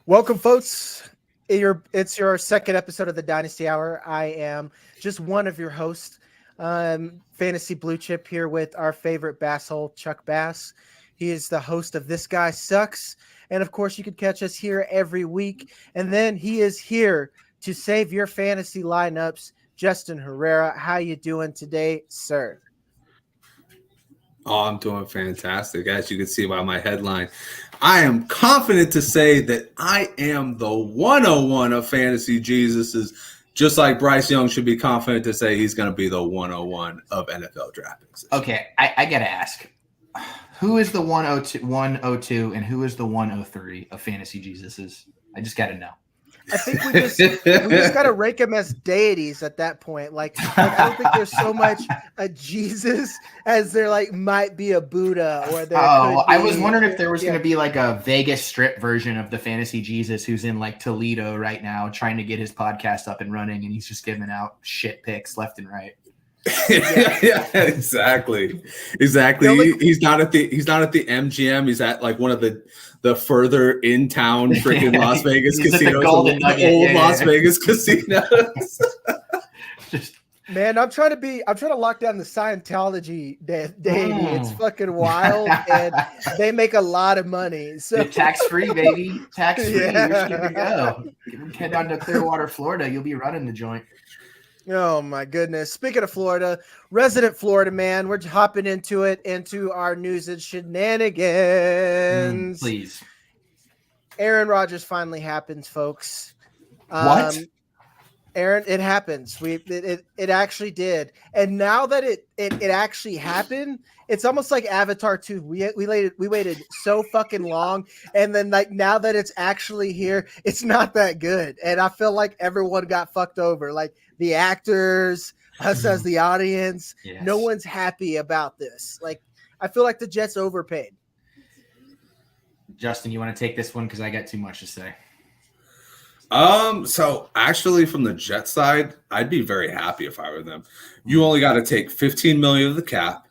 Welcome, folks. It's your second episode of the Dynasty Hour. I am just one of your hosts, Fantasy Blue Chip, here with our favorite basshole, Chuck Bass. He is the host of This Guy Sucks. And of course, you can catch us here every week. And then he is here to save your fantasy lineups, Justin Herrera. How you doing today, sir? Oh, I'm doing fantastic. As you can see by my headline, I am confident to say that I am the 101 of Fantasy Jesus's, just like Bryce Young should be confident to say he's going to be the 101 of NFL draftings. Okay, I got to ask, who is the 102 and who is the 103 of Fantasy Jesus's? I just got to know. I think we just got to rank them as deities at that point. Like I don't think there's so much a Jesus as there might be a Buddha or there. I was wondering if there was going to be like a Vegas Strip version of the Fantasy Jesus who's in Toledo right now trying to get his podcast up and running, and he's just giving out shit picks left and right. yeah, exactly. He's not at the MGM. He's at one of the further in town freaking Las Vegas casinos, Las Vegas casinos. Man, I'm trying to lock down the Scientology deity. It's fucking wild, and they make a lot of money. So tax free, baby, tax free. You're good to go. Head down to Clearwater, Florida. You'll be running the joint. Oh my goodness. Speaking of Florida, resident Florida man, we're hopping into our news and shenanigans. Please. Aaron Rodgers finally happens, folks. What? Aaron, it happens. It actually did. And now that it actually happened, it's almost like Avatar 2. We waited so fucking long, and then now that it's actually here, it's not that good. And I feel like everyone got fucked over. Like the actors, us as the audience, yes. No one's happy about this. Like I feel like the Jets overpaid. Justin, you want to take this one because I got too much to say. So actually from the Jet side, I'd be very happy if I were them. You only got to take 15 million of the cap.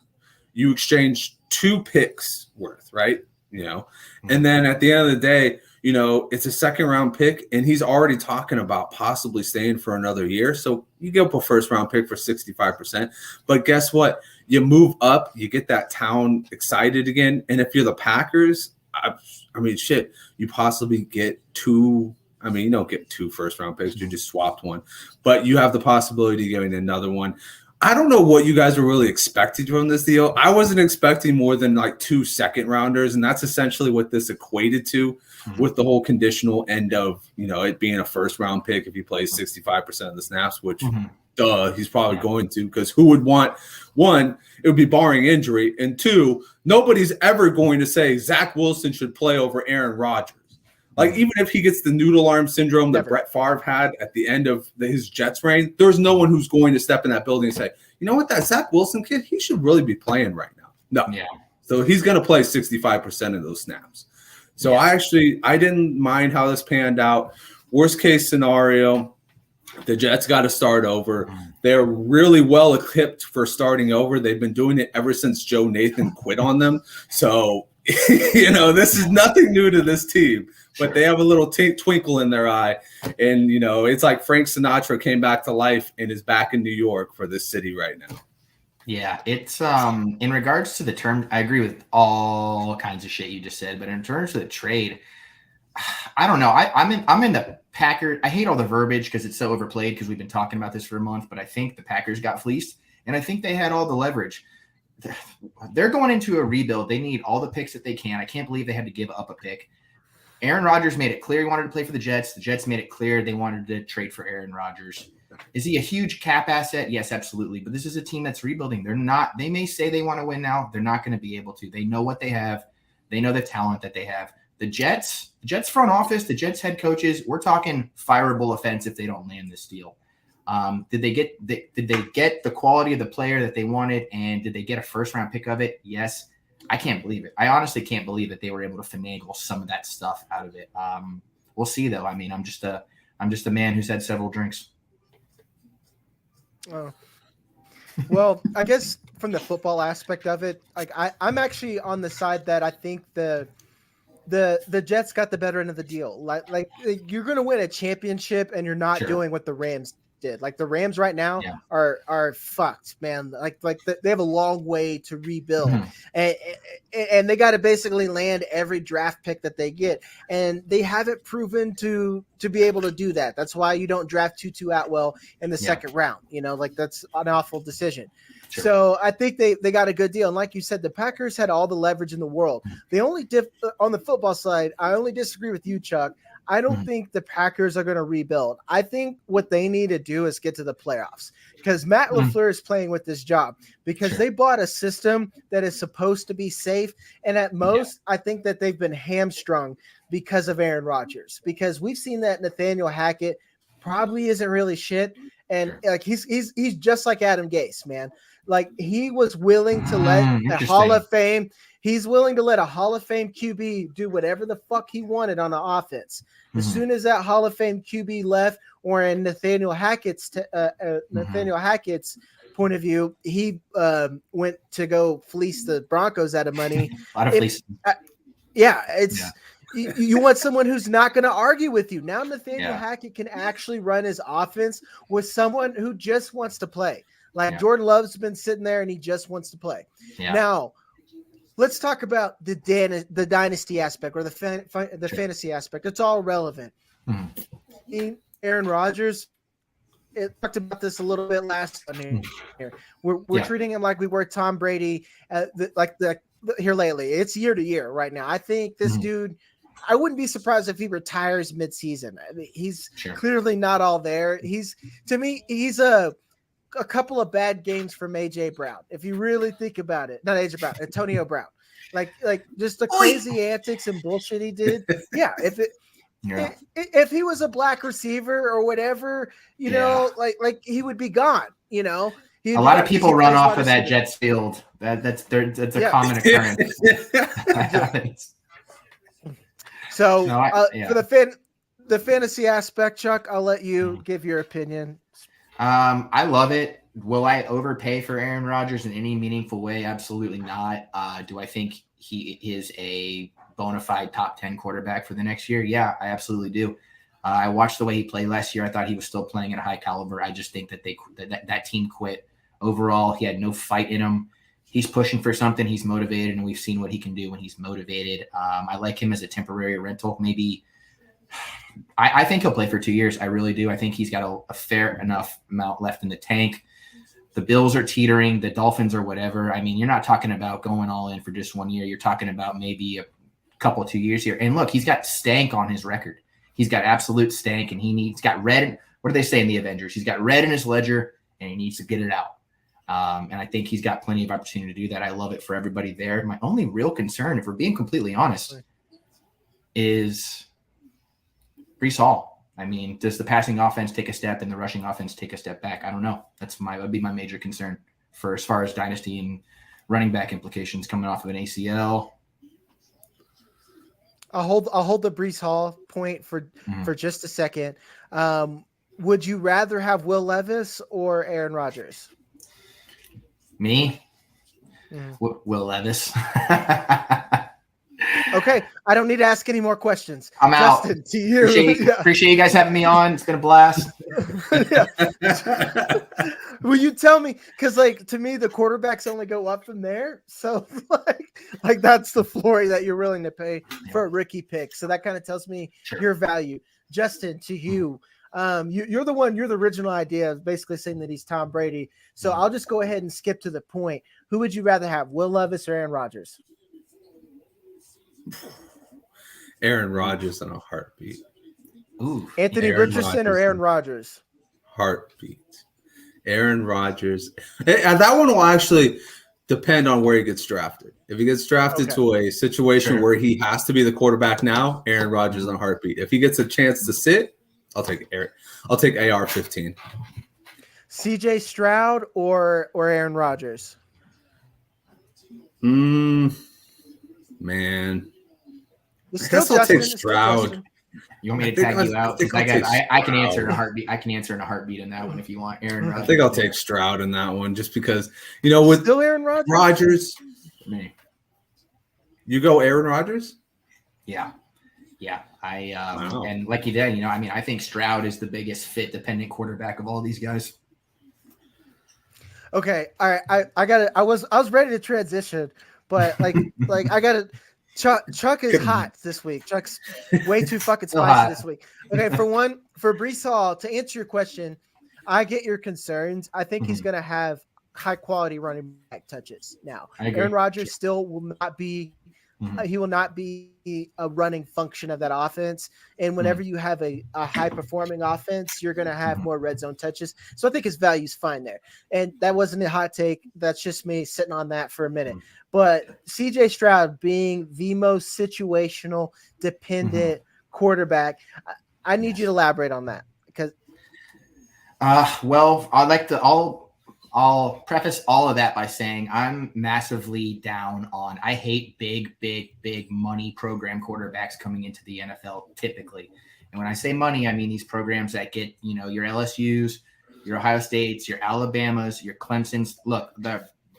You exchange 2 picks worth, right? And then at the end of the day, it's a second round pick and he's already talking about possibly staying for another year. So you give up a first round pick for 65%, but guess what? You move up, you get that town excited again. And if you're the Packers, I mean, shit, you possibly get 2. I mean, you don't get 2 first-round picks. You just swapped one. But you have the possibility of getting another one. I don't know what you guys were really expecting from this deal. I wasn't expecting more than 2 second-rounders, and that's essentially what this equated to with the whole conditional end of, it being a first-round pick if he plays 65% of the snaps, which, he's probably going to, because who would want, 1, it would be barring injury, and 2, nobody's ever going to say Zach Wilson should play over Aaron Rodgers. Even if he gets the noodle arm syndrome that Brett Favre had at the end of his Jets reign, there's no one who's going to step in that building and say, you know what, that Zach Wilson kid, he should really be playing right now. No. Yeah. So he's going to play 65% of those snaps. So I didn't mind how this panned out. Worst case scenario, the Jets got to start over. They're really well equipped for starting over. They've been doing it ever since Joe Nathan quit on them. So, this is nothing new to this team. But they have a little twinkle in their eye. And, it's like Frank Sinatra came back to life and is back in New York for this city right now. Yeah, it's in regards to the term, I agree with all kinds of shit you just said. But in terms of the trade, I don't know. I'm in the Packers. I hate all the verbiage because it's so overplayed because we've been talking about this for a month. But I think the Packers got fleeced. And I think they had all the leverage. They're going into a rebuild. They need all the picks that they can. I can't believe they had to give up a pick. Aaron Rodgers made it clear he wanted to play for the Jets. The Jets made it clear they wanted to trade for Aaron Rodgers. Is he a huge cap asset? Yes, absolutely. But this is a team that's rebuilding. They may say they want to win now. They're not going to be able to. They know what they have. They know the talent that they have. The Jets front office, the Jets head coaches, we're talking fireable offense if they don't land this deal. Did they get the quality of the player that they wanted, and did they get a first round pick of it? Yes. I can't believe it. I honestly can't believe that they were able to finagle some of that stuff out of it. We'll see, though. I mean, I'm just a man who's had several drinks. Oh. Well, I guess from the football aspect of it, like I'm actually on the side that I think the Jets got the better end of the deal. Like you're going to win a championship and you're not Sure. doing what the Rams did. Like the Rams right now Yeah. are fucked, man. They have a long way to rebuild, Mhm. and they got to basically land every draft pick that they get, and they haven't proven to be able to do that. That's why you don't draft Tutu Atwell in the second round. You know, like that's an awful decision. Sure. So I think they got a good deal. And like you said, the Packers had all the leverage in the world. The only on the football side, I only disagree with you, Chuck. I don't think the Packers are going to rebuild. I think what they need to do is get to the playoffs because Matt LaFleur is playing with this job because they bought a system that is supposed to be safe. And at most, I think that they've been hamstrung because of Aaron Rodgers, because we've seen that Nathaniel Hackett probably isn't really shit. And like he's just like Adam Gase, man. Like he was willing to let a Hall of Fame. He's willing to let a Hall of Fame QB do whatever the fuck he wanted on the offense. As soon as that Hall of Fame QB left, or in Nathaniel Hackett's point of view, he went to go fleece the Broncos out of money. A lot of fleece. You want someone who's not going to argue with you. Now Nathaniel Hackett can actually run his offense with someone who just wants to play. Like Jordan Love's been sitting there and he just wants to play. Yeah. Now, let's talk about the dynasty aspect or the fantasy aspect. It's all relevant. Aaron Rodgers, talked about this a little bit last time here. We're treating him like we were Tom Brady here lately. It's year to year right now. I think this dude, I wouldn't be surprised if he retires midseason. I mean, he's clearly not all there. He's a couple of bad games from AJ Brown. If you really think about it, not AJ Brown, Antonio Brown, like just the crazy antics and bullshit he did. Yeah. If he was a black receiver or whatever, you know, like he would be gone, you know. A lot of people run off of that Jets field. That's a common occurrence. So for the fantasy aspect, Chuck, I'll let you give your opinion. I love it. Will I overpay for Aaron Rodgers in any meaningful way? Absolutely not. Do I think he is a bona fide top 10 quarterback for the next year? Yeah, I absolutely do. I watched the way he played last year. I thought he was still playing at a high caliber. I just think that that team quit overall. He had no fight in him. He's pushing for something. He's motivated, and we've seen what he can do when he's motivated. I like him as a temporary rental. Maybe I think he'll play for 2 years. I really do. I think he's got a fair enough amount left in the tank. The Bills are teetering. The Dolphins are whatever. I mean, you're not talking about going all in for just 1 year. You're talking about maybe a couple, 2 years here. And look, he's got stank on his record. He's got absolute stank, and he's got red. What do they say in the Avengers? He's got red in his ledger, and he needs to get it out. And I think he's got plenty of opportunity to do that. I love it for everybody there. My only real concern, if we're being completely honest, is Breece Hall. I mean, does the passing offense take a step and the rushing offense take a step back? I don't know. That would be my major concern for as far as dynasty and running back implications coming off of an ACL. I'll hold the Breece Hall point for just a second. Would you rather have Will Levis or Aaron Rodgers? Me? Will Levis. Okay, I don't need to ask any more questions. I'm Justin, out. To you. Appreciate you guys having me on. It's been a blast. Will you tell me? Because to me, the quarterbacks only go up from there. So like that's the floor that you're willing to pay for a rookie pick. So that kind of tells me your value. Justin, to you. You're the original idea of basically saying that he's Tom Brady. So I'll just go ahead and skip to the point. Who would you rather have, Will Levis or Aaron Rodgers? Aaron Rodgers in a heartbeat. Ooh, Anthony Richardson or Aaron Rodgers? Heartbeat. Aaron Rodgers. And that one will actually depend on where he gets drafted. If he gets drafted to a situation where he has to be the quarterback now, Aaron Rodgers in a heartbeat. If he gets a chance to sit, I'll take AR-15. CJ Stroud or Aaron Rodgers? Man. I guess I'll take Stroud. You want me to tag you out? I can answer in a heartbeat. I can answer in a heartbeat in that one if you want. Aaron Rodgers. I think I'll take Stroud in that one just because, with still Aaron Rodgers. Me. You go Aaron Rodgers? Yeah. Wow. And like you did, I think Stroud is the biggest fit dependent quarterback of all these guys. Okay, all right. I got it. I was ready to transition, but like I got it. Chuck is hot this week. Chuck's way too fucking spicy this week. Okay, for Breece Hall, to answer your question, I get your concerns. I think he's going to have high quality running back touches now. Aaron Rodgers still will not be. He will not be a running function of that offense. And whenever you have a high performing offense, you're going to have more red zone touches. So I think his value is fine there. And that wasn't a hot take. That's just me sitting on that for a minute. But CJ Stroud being the most situational dependent quarterback, I need you to elaborate on that because. Well, I'd like to I'll preface all of that by saying I'm massively down on. I hate big money program quarterbacks coming into the NFL typically. And when I say money, I mean these programs that get, your LSUs, your Ohio States, your Alabamas, your Clemsons. Look,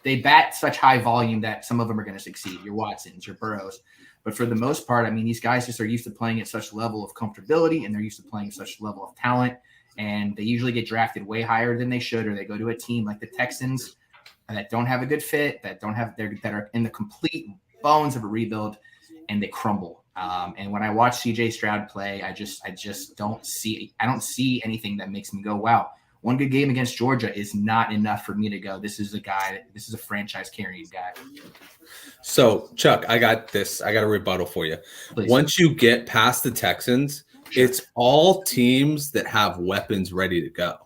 they bat such high volume that some of them are going to succeed. Your Watsons, your Burrows. But for the most part, I mean, these guys just are used to playing at such level of comfortability and they're used to playing such level of talent. And they usually get drafted way higher than they should, or they go to a team like the Texans that don't have a good fit, that are in the complete bones of a rebuild, and they crumble. And when I watch CJ Stroud play, I just don't see anything that makes me go, wow. One good game against Georgia is not enough for me to go, this is a franchise carrying guy. So, Chuck, I got a rebuttal for you. Please. Once you get past the Texans, it's all teams that have weapons ready to go.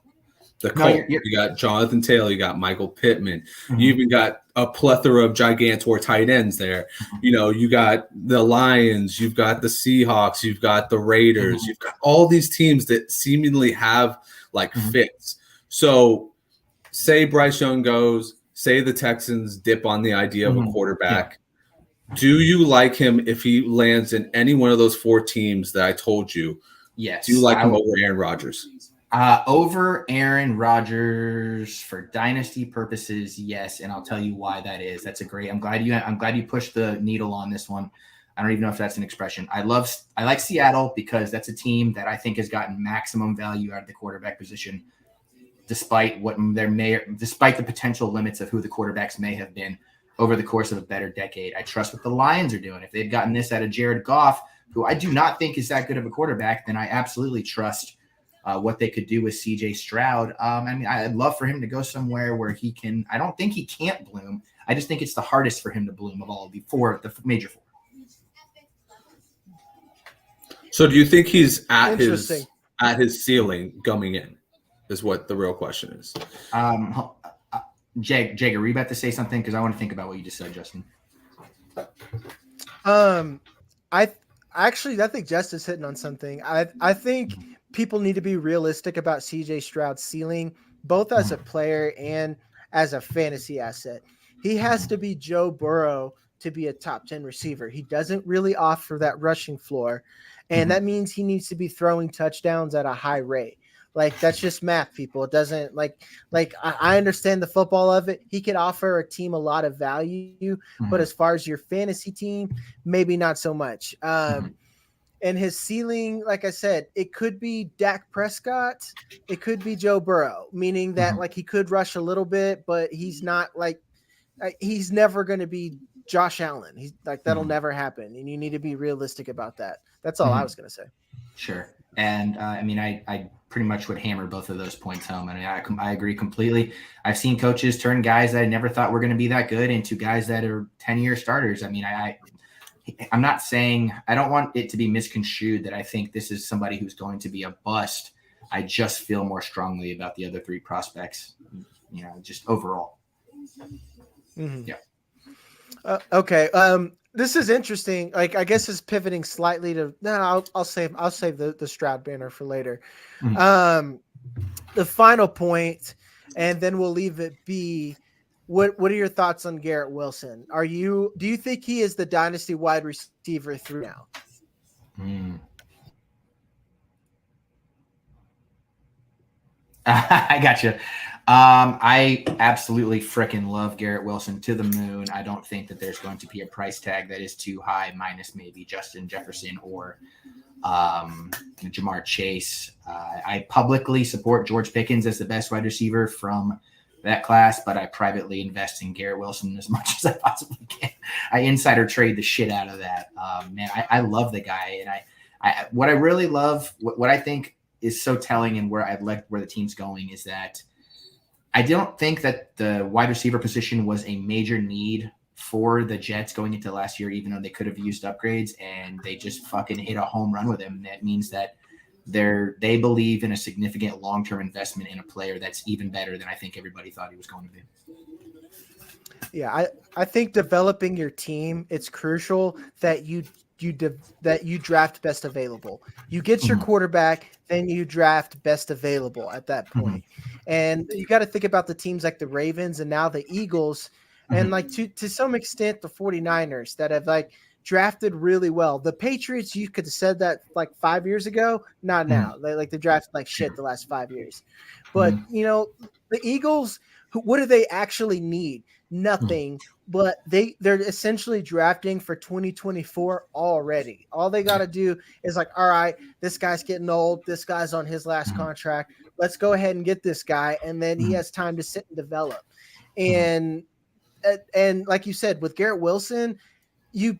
The Colts, you got Jonathan Taylor, you got Michael Pittman. You even got a plethora of gigantor tight ends there. You got the Lions, you've got the Seahawks, you've got the Raiders, you've got all these teams that seemingly have fits. So say Bryce Young goes, say the Texans dip on the idea of a quarterback. Yeah. Do you like him if he lands in any one of those four teams that I told you? Yes. Do you like him over Aaron Rodgers? Over Aaron Rodgers for dynasty purposes, yes, and I'll tell you why that is. That's a great. I'm glad you pushed the needle on this one. I don't even know if that's an expression. I like Seattle because that's a team that I think has gotten maximum value out of the quarterback position, despite the potential limits of who the quarterbacks may have been over the course of a better decade. I trust what the Lions are doing. If they've gotten this out of Jared Goff, who I do not think is that good of a quarterback, then I absolutely trust what they could do with CJ Stroud. I'd love for him to go somewhere where he can. I don't think he can't bloom. I just think it's the hardest for him to bloom of all the major four. So do you think he's at his ceiling coming in? Is what the real question is. Jagger, were you about to say something? Because I want to think about what you just said, Justin. I think Justin's hitting on something. I think people need to be realistic about CJ Stroud's ceiling, both as a player and as a fantasy asset. He has to be Joe Burrow to be a top 10 receiver. He doesn't really offer that rushing floor, and that means he needs to be throwing touchdowns at a high rate. Like, that's just math, people. It doesn't I understand the football of it. He could offer a team a lot of value, but as far as your fantasy team, maybe not so much. And his ceiling, like I said, it could be Dak Prescott. It could be Joe Burrow, meaning that he could rush a little bit, but he's not he's never going to be Josh Allen. He's that'll never happen. And you need to be realistic about that. That's all I was going to say. Sure. And I pretty much would hammer both of those points home. I agree completely. I've seen coaches turn guys that I never thought were going to be that good into guys that are 10-year starters. I'm not saying, I don't want it to be misconstrued that I think this is somebody who's going to be a bust. I just feel more strongly about the other three prospects, just overall. Yeah. Okay. This is interesting. I guess it's pivoting slightly to I'll save the Stroud banner for later. The final point, and then we'll leave it be. What are your thoughts on Garrett Wilson? Do you think he is the dynasty wide receiver through now? I got you. I absolutely freaking love Garrett Wilson to the moon. I don't think that there's going to be a price tag that is too high, minus maybe Justin Jefferson or Jamar Chase. I publicly support George Pickens as the best wide receiver from that class, but I privately invest in Garrett Wilson as much as I possibly can. I insider trade the shit out of that. Man, I love the guy, and I what I really love, what I think is so telling, and where I've liked where the team's going, is that I don't think that the wide receiver position was a major need for the Jets going into last year, even though they could have used upgrades, and they just fucking hit a home run with him. That means that they believe in a significant long-term investment in a player that's even better than I think everybody thought he was going to be. Yeah, I think developing your team, it's crucial that you draft best available. You get your quarterback, then you draft best available at that point. And you got to think about the teams like the Ravens and now the Eagles, and like to some extent the 49ers that have like drafted really well. The Patriots, you could have said that like 5 years ago, not now. They drafted like shit the last 5 years. But you know, the Eagles, what do they actually need? Nothing. But they're essentially drafting for 2024 already. All they got to do is like, all right, this guy's getting old. This guy's on his last contract. Let's go ahead and get this guy, and then he has time to sit and develop. And like you said, with Garrett Wilson, you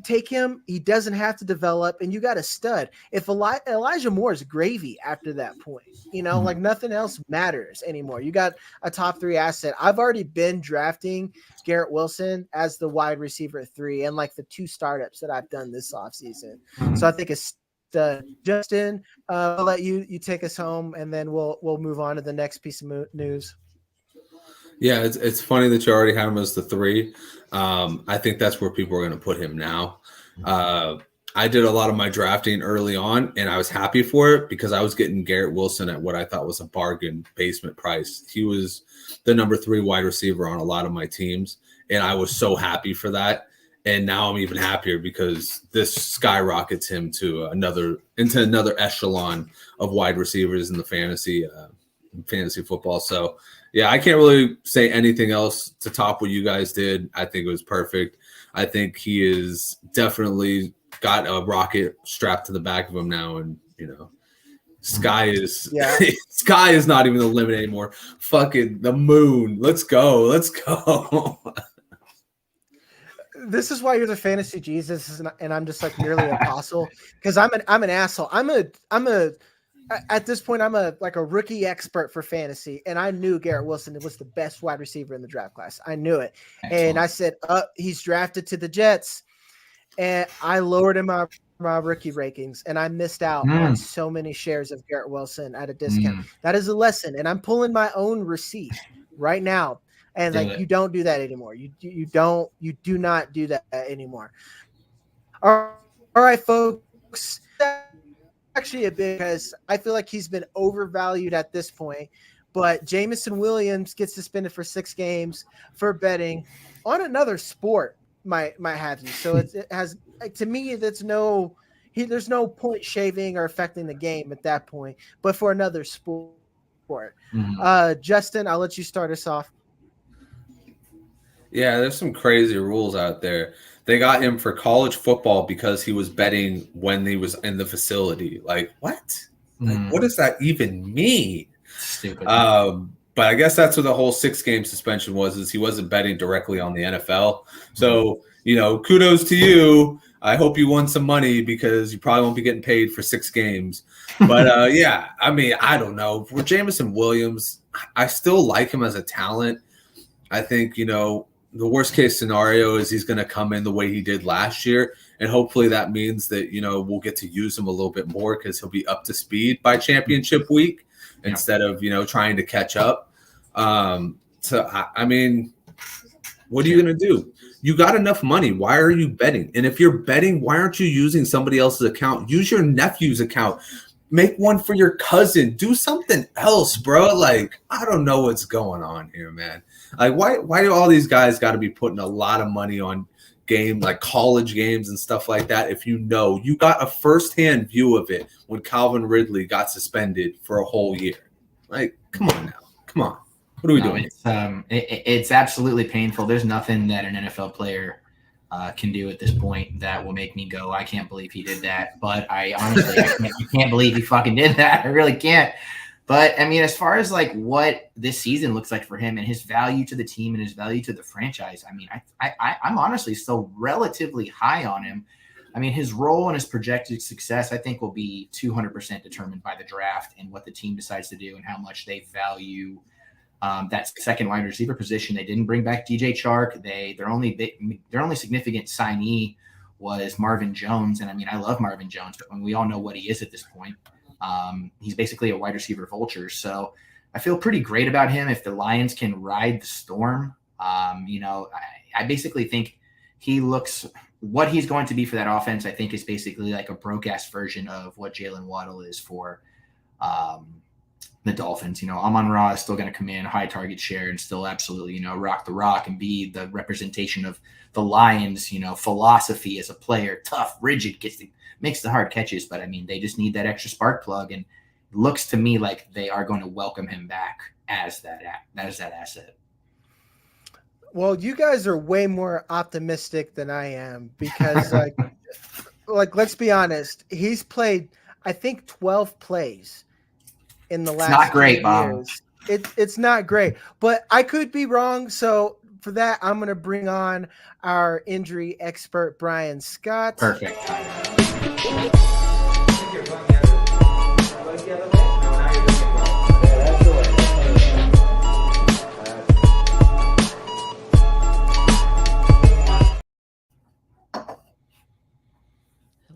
take him, he doesn't have to develop, and you got a stud. If Elijah Moore is gravy after that point, you know, like nothing else matters anymore. You got a top 3 asset. I've already been drafting Garrett Wilson as the wide receiver 3 and like the 2 startups that I've done this offseason. So I think it's Justin, I'll let you take us home, and then we'll move on to the next piece of news. Yeah, it's funny that you already have him as the 3. I think that's where people are going to put him now. I did a lot of my drafting early on, and I was happy for it because I was getting Garrett Wilson at what I thought was a bargain basement price. He was the number 3 wide receiver on a lot of my teams, and I was so happy for that. And now I'm even happier because this skyrockets him to another echelon of wide receivers in the fantasy football. So yeah, I can't really say anything else to top what you guys did. I think it was perfect. I think he is definitely got a rocket strapped to the back of him now, and you know, sky is not even the limit anymore. Fucking the moon. Let's go. This is why you're the fantasy Jesus, and I'm just like merely an apostle, because I'm an asshole. At this point, I'm a rookie expert for fantasy, and I knew Garrett Wilson was the best wide receiver in the draft class. I knew it. Excellent. And I said, he's drafted to the Jets, and I lowered him my rookie rankings, and I missed out on so many shares of Garrett Wilson at a discount. That is a lesson, and I'm pulling my own receipt right now. And you don't do that anymore. You do not do that anymore. All right, folks. Actually a bit, because I feel like he's been overvalued at this point, but Jameson Williams gets suspended for 6 games for betting on another sport might have you. So it has, to me, there's no point shaving or affecting the game at that point, but for another sport. Justin, I'll let you start us off. Yeah, there's some crazy rules out there. They got him for college football because he was betting when he was in the facility. Like, what? Like, what does that even mean? Stupid. But I guess that's what the whole 6-game suspension was, is he wasn't betting directly on the NFL. So, you know, kudos to you. I hope you won some money because you probably won't be getting paid for 6 games. But, yeah, I mean, I don't know. For Jameson Williams, I still like him as a talent. I think, you know, the worst case scenario is he's going to come in the way he did last year. And hopefully that means that, you know, we'll get to use him a little bit more because he'll be up to speed by championship week instead of, you know, trying to catch up. So, I mean, what are you going to do? You got enough money. Why are you betting? And if you're betting, why aren't you using somebody else's account? Use your nephew's account. Make one for your cousin. Do something else, bro. Like, I don't know what's going on here, man. Like, why do all these guys got to be putting a lot of money on like college games and stuff like that if you know you got a firsthand view of it when Calvin Ridley got suspended for a whole year? Like, come on now. Come on. What are we doing? It's absolutely painful. There's nothing that an NFL player can do at this point that will make me go, I can't believe he did that. But I honestly, I can't believe he fucking did that. I really can't. But I mean, as far as like what this season looks like for him and his value to the team and his value to the franchise, I mean, I'm honestly still relatively high on him. I mean, his role and his projected success, I think, will be 200% determined by the draft and what the team decides to do and how much they value that second wide receiver position. They didn't bring back DJ Chark. Their only significant signee was Marvin Jones. And I mean, I love Marvin Jones, but when we all know what he is at this point, he's basically a wide receiver vulture. So I feel pretty great about him. If the Lions can ride the storm, I basically think what he's going to be for that offense, I think, is basically like a broke-ass version of what Jalen Waddle is for the Dolphins. Amon-Ra is still going to come in, high target share, and still absolutely, rock the rock and be the representation of the Lions, philosophy as a player, tough, rigid, makes the hard catches. But I mean, they just need that extra spark plug, and it looks to me like they are going to welcome him back as that asset. Well, you guys are way more optimistic than I am because, like, let's be honest. He's played, I think, 12 plays in the last. It's not great, Bob. It's not great, but I could be wrong. So for that, I'm going to bring on our injury expert, Brian Scott. Perfect.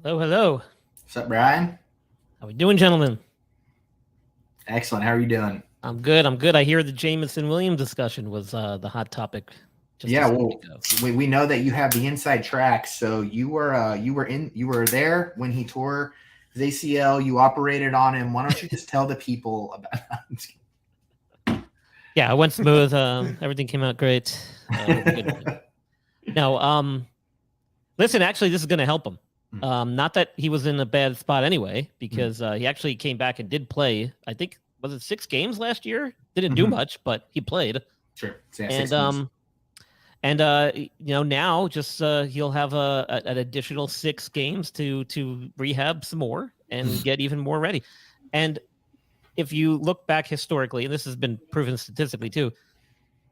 Hello. What's up, Brian? How we doing, gentlemen? Excellent. How are you doing? I'm good. I hear the Jameson Williams discussion was the hot topic. We know that you have the inside track. So you were there when he tore his ACL. You operated on him. Why don't you just tell the people about that? Yeah, it went smooth. Everything came out great. Now, listen. Actually, this is going to help him. Not that he was in a bad spot anyway, because he actually came back and did play. I think, was it 6 games last year? Didn't do much, but he played. Sure. Now just he'll have an additional 6 games to rehab some more and get even more ready. And if you look back historically, and this has been proven statistically too,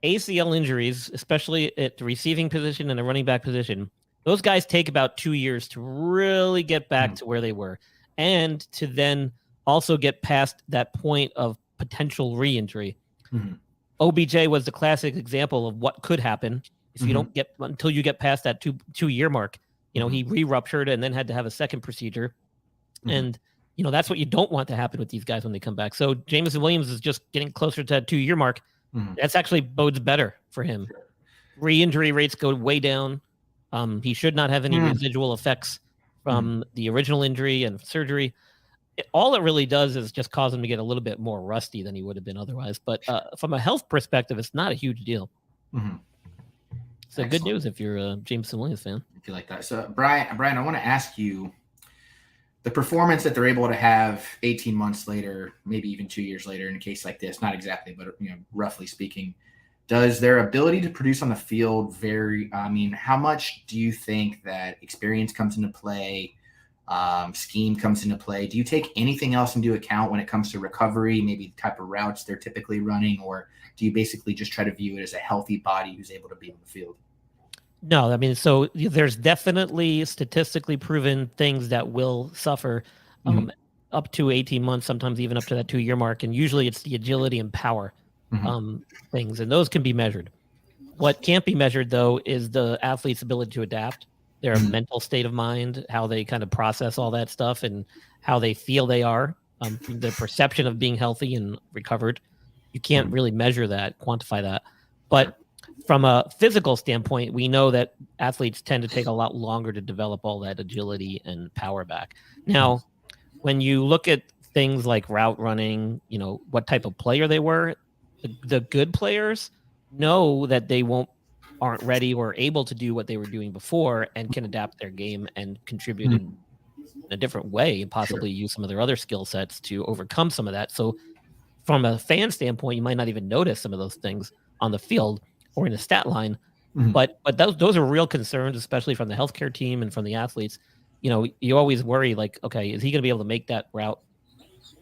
ACL injuries, especially at the receiving position and the running back position, those guys take about 2 years to really get back to where they were and to then also get past that point of potential re-injury. OBJ was the classic example of what could happen if you don't get until you get past that two-year mark. He re-ruptured and then had to have a second procedure. And, that's what you don't want to happen with these guys when they come back. So Jameson Williams is just getting closer to that 2-year mark. That's actually bodes better for him. Re-injury rates go way down. He should not have any residual effects from the original injury and surgery. All it really does is just cause him to get a little bit more rusty than he would have been otherwise. But from a health perspective, it's not a huge deal. So good news if you're a Jameson Williams fan. If you like that. So Brian, I want to ask you, the performance that they're able to have 18 months later, maybe even 2 years later in a case like this, not exactly, but roughly speaking, does their ability to produce on the field vary? I mean, how much do you think that experience comes into play, scheme comes into play? Do you take anything else into account when it comes to recovery, maybe the type of routes they're typically running, or do you basically just try to view it as a healthy body who's able to be on the field? No, I mean, so there's definitely statistically proven things that will suffer up to 18 months, sometimes even up to that 2-year mark. And usually it's the agility and power things, and those can be measured. What can't be measured, though, is the athlete's ability to adapt, their mental state of mind, how they kind of process all that stuff, and how they feel they are, the perception of being healthy and recovered. You can't really measure that, quantify that. But from a physical standpoint, we know that athletes tend to take a lot longer to develop all that agility and power back. Now, when you look at things like route running, what type of player they were, the good players know that they aren't ready or able to do what they were doing before and can adapt their game and contribute in a different way and possibly use some of their other skill sets to overcome some of that. So from a fan standpoint, you might not even notice some of those things on the field or in the stat line. Mhm. But those are real concerns, especially from the healthcare team and from the athletes. You know, you always worry, like, okay, is he going to be able to make that route?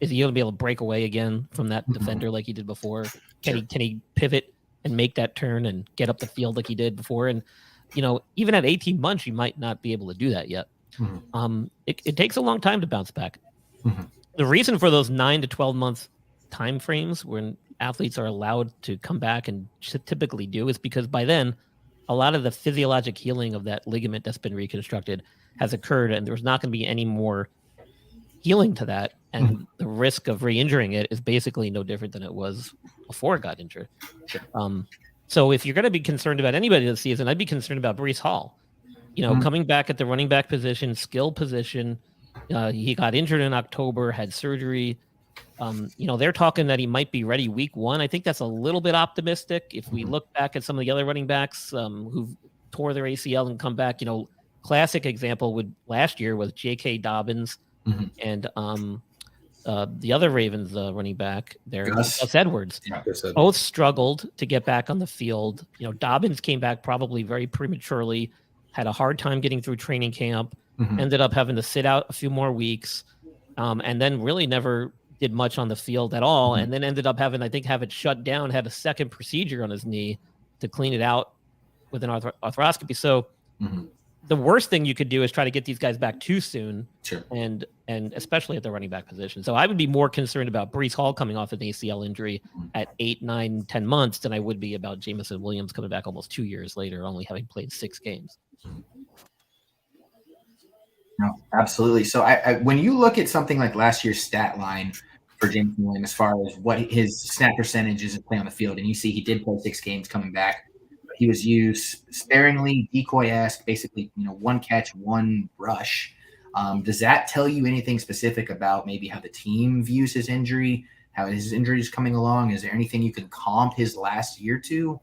Is he going to be able to break away again from that Mhm. defender like he did before? Can Sure. he pivot and make that turn and get up the field like he did before? And, you know, even at 18 months, you might not be able to do that yet. Mhm. It takes a long time to bounce back. Mhm. The reason for those 9 to 12 month time frames when athletes are allowed to come back and typically do is because by then, a lot of the physiologic healing of that ligament that's been reconstructed has occurred, and there's not going to be any more healing to that. And the risk of re-injuring it is basically no different than it was before it got injured. Sure. So if you're going to be concerned about anybody this season, I'd be concerned about Breece Hall. You know, coming back at the running back position, skill position. He got injured in October, had surgery. You know, they're talking that he might be ready week 1. I think that's a little bit optimistic. If we look back at some of the other running backs who tore their ACL and come back, you know, classic example last year was J.K. Dobbins and the other Ravens running back there, Gus Edwards. Yeah. Both struggled to get back on the field. You know, Dobbins came back probably very prematurely, had a hard time getting through training camp, ended up having to sit out a few more weeks, and then really never did much on the field at all, and then ended up having, I think, have it shut down, had a second procedure on his knee to clean it out with an arthroscopy. So the worst thing you could do is try to get these guys back too soon, Sure. and especially at the running back position. So I would be more concerned about Breece Hall coming off an ACL injury at 8, 9, 10 months than I would be about Jameson Williams coming back almost 2 years later, only having played 6 games. No, absolutely. So I when you look at something like last year's stat line for James Williams, as far as what his snap percentage is to play on the field, and you see he did play 6 games coming back. He was used sparingly, decoy-esque, basically, you know, 1 catch, 1 rush. Does that tell you anything specific about maybe how the team views his injury, how his injury is coming along? Is there anything you can comp his last year to,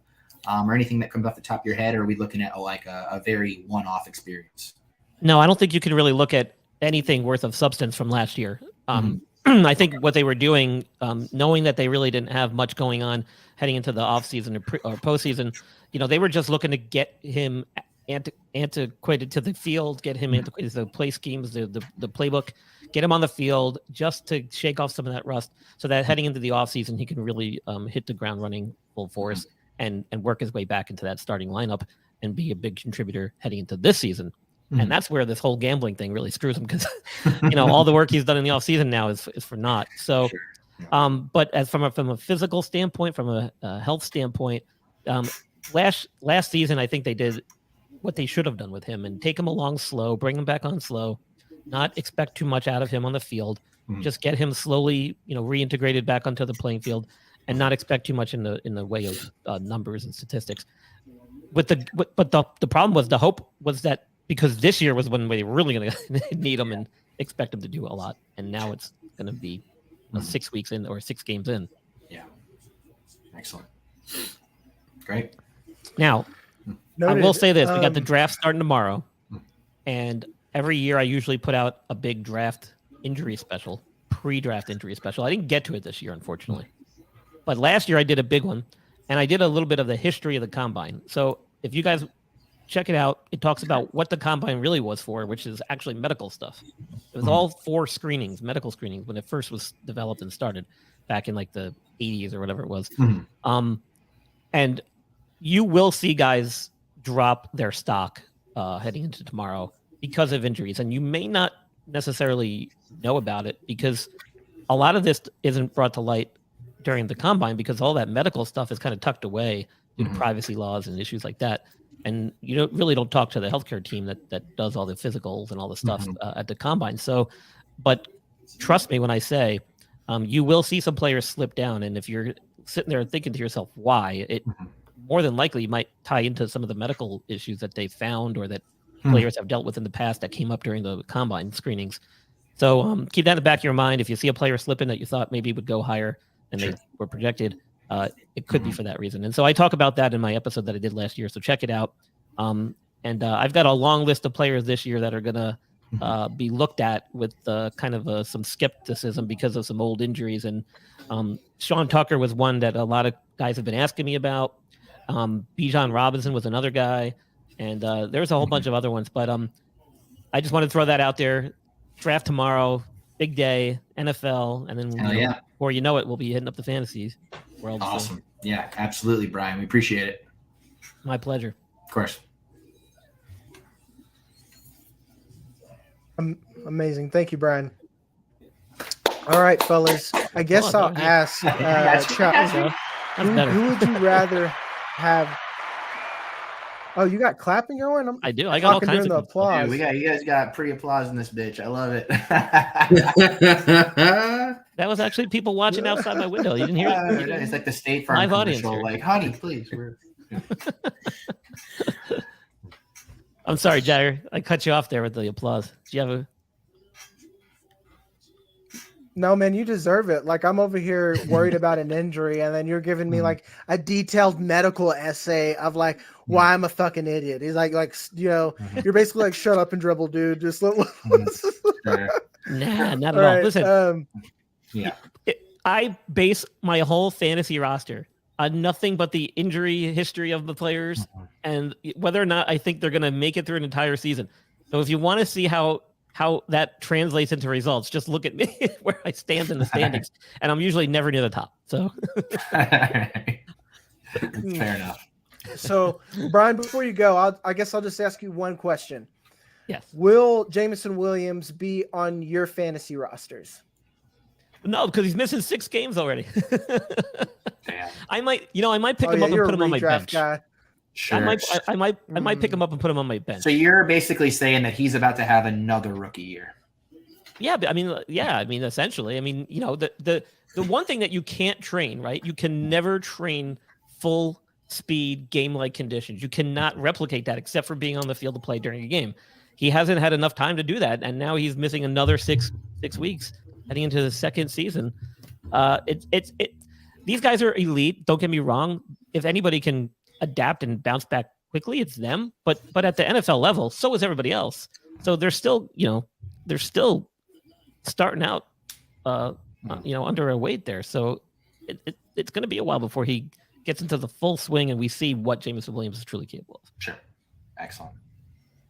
or anything that comes off the top of your head? Or are we looking at a very one-off experience? No, I don't think you can really look at anything worth of substance from last year. I think what they were doing, knowing that they really didn't have much going on heading into the offseason or postseason, you know, they were just looking to get him antiquated to the field, get him antiquated to the play schemes, the playbook, get him on the field just to shake off some of that rust so that heading into the offseason, he can really hit the ground running full force and work his way back into that starting lineup and be a big contributor heading into this season. And that's where this whole gambling thing really screws him because, you know, all the work he's done in the offseason now is for naught. So, but as from a physical standpoint, from a health standpoint, last season, I think they did what they should have done with him and take him along slow, bring him back on slow, not expect too much out of him on the field, just get him slowly, you know, reintegrated back onto the playing field and not expect too much in the way of numbers and statistics. But the problem was, the hope was that because this year was when we were really going to need him and expect him to do a lot. And now it's going to be 6 weeks in or 6 games in. Yeah. Excellent. Great. Now, Noted. I will say this. We got the draft starting tomorrow. And every year I usually put out a big draft injury special, pre-draft injury special. I didn't get to it this year, unfortunately. But last year I did a big one. And I did a little bit of the history of the combine. So if you guys check it out, it talks about what the combine really was for, which is actually medical stuff. It was all 4 screenings, medical screenings, when it first was developed and started back in like the 80s or whatever it was. And you will see guys drop their stock heading into tomorrow because of injuries. And you may not necessarily know about it because a lot of this isn't brought to light during the combine because all that medical stuff is kind of tucked away due to privacy laws and issues like that. And you don't talk to the healthcare team that does all the physicals and all the stuff at the combine. So, but trust me when I say you will see some players slip down. And if you're sitting there thinking to yourself, why, it more than likely might tie into some of the medical issues that they found or that players have dealt with in the past that came up during the combine screenings. So keep that in the back of your mind. If you see a player slipping that you thought maybe would go higher than they were projected, it could be for that reason. And so I talk about that in my episode that I did last year. So check it out. And I've got a long list of players this year that are going to be looked at with kind of some skepticism because of some old injuries. And Sean Tucker was one that a lot of guys have been asking me about. Bijan Robinson was another guy, and there's a whole bunch of other ones. But I just want to throw that out there. Draft tomorrow, big day, NFL, and then before you know it, we'll be hitting up the fantasies world. Awesome. Yeah, absolutely, Brian. We appreciate it. My pleasure. Of course. Amazing. Thank you, Brian. All right, fellas. I guess I'll ask Chuck, who would you rather have? Oh, you got clapping going? I do. I got all kinds of applause. Dude, you guys got pre-applause in this bitch. I love it. That was actually people watching outside my window. You didn't hear it? It's like the State Farm live audience commercial, like, honey, please. I'm sorry, Jagger. I cut you off there with the applause. Do you have a? No, man, you deserve it. Like, I'm over here worried about an injury, and then you're giving me like a detailed medical essay of like why I'm a fucking idiot. He's like you're basically like, shut up and dribble, dude. Just let. Nah, not at all. Listen, I base my whole fantasy roster on nothing but the injury history of the players and whether or not I think they're going to make it through an entire season. So if you want to see how that translates into results, just look at me where I stand in the standings, and I'm usually never near the top. So fair enough. So, Brian, before you go, I guess I'll just ask you one question. Yes. Will Jameson Williams be on your fantasy rosters? No, because he's missing 6 games already. Damn. I might pick him up and put him on my bench. Guy. Sure. I might pick him up and put him on my bench. So you're basically saying that he's about to have another rookie year. Yeah, but I mean, essentially, the one thing that you can't train, right? You can never train full speed game-like conditions. You cannot replicate that except for being on the field to play during a game. He hasn't had enough time to do that, and now he's missing another six weeks heading into the second season. These guys are elite. Don't get me wrong. If anybody can adapt and bounce back quickly, it's them. But at the NFL level, so is everybody else. So they're still starting out, under a weight there. So it's going to be a while before he gets into the full swing and we see what Jameson Williams is truly capable of. Sure. Excellent.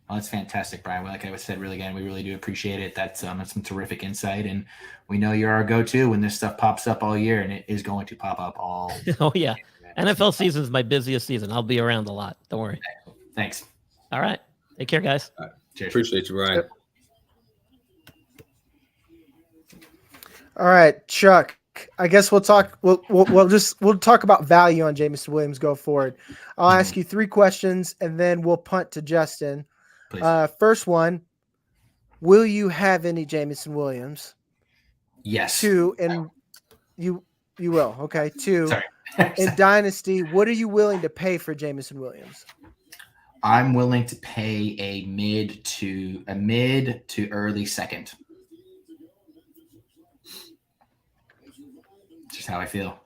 Well, that's fantastic, Brian. Like I said, we really do appreciate it. That's some terrific insight, and we know you're our go-to when this stuff pops up all year, and it is going to pop up all. Oh yeah, NFL season is my busiest season. I'll be around a lot. Don't worry. Thanks. All right. Take care, guys. Right. Cheers. Appreciate you, Brian. Yep. All right, Chuck. I guess we'll talk. We'll talk about value on Jameson Williams go forward. I'll ask you 3 questions, and then we'll punt to Justin. Please. First one, will you have any Jameson Williams? Yes. 2, and you will. Okay. 2, Sorry. in Dynasty, what are you willing to pay for Jameson Williams? I'm willing to pay a mid to early second. Just how I feel.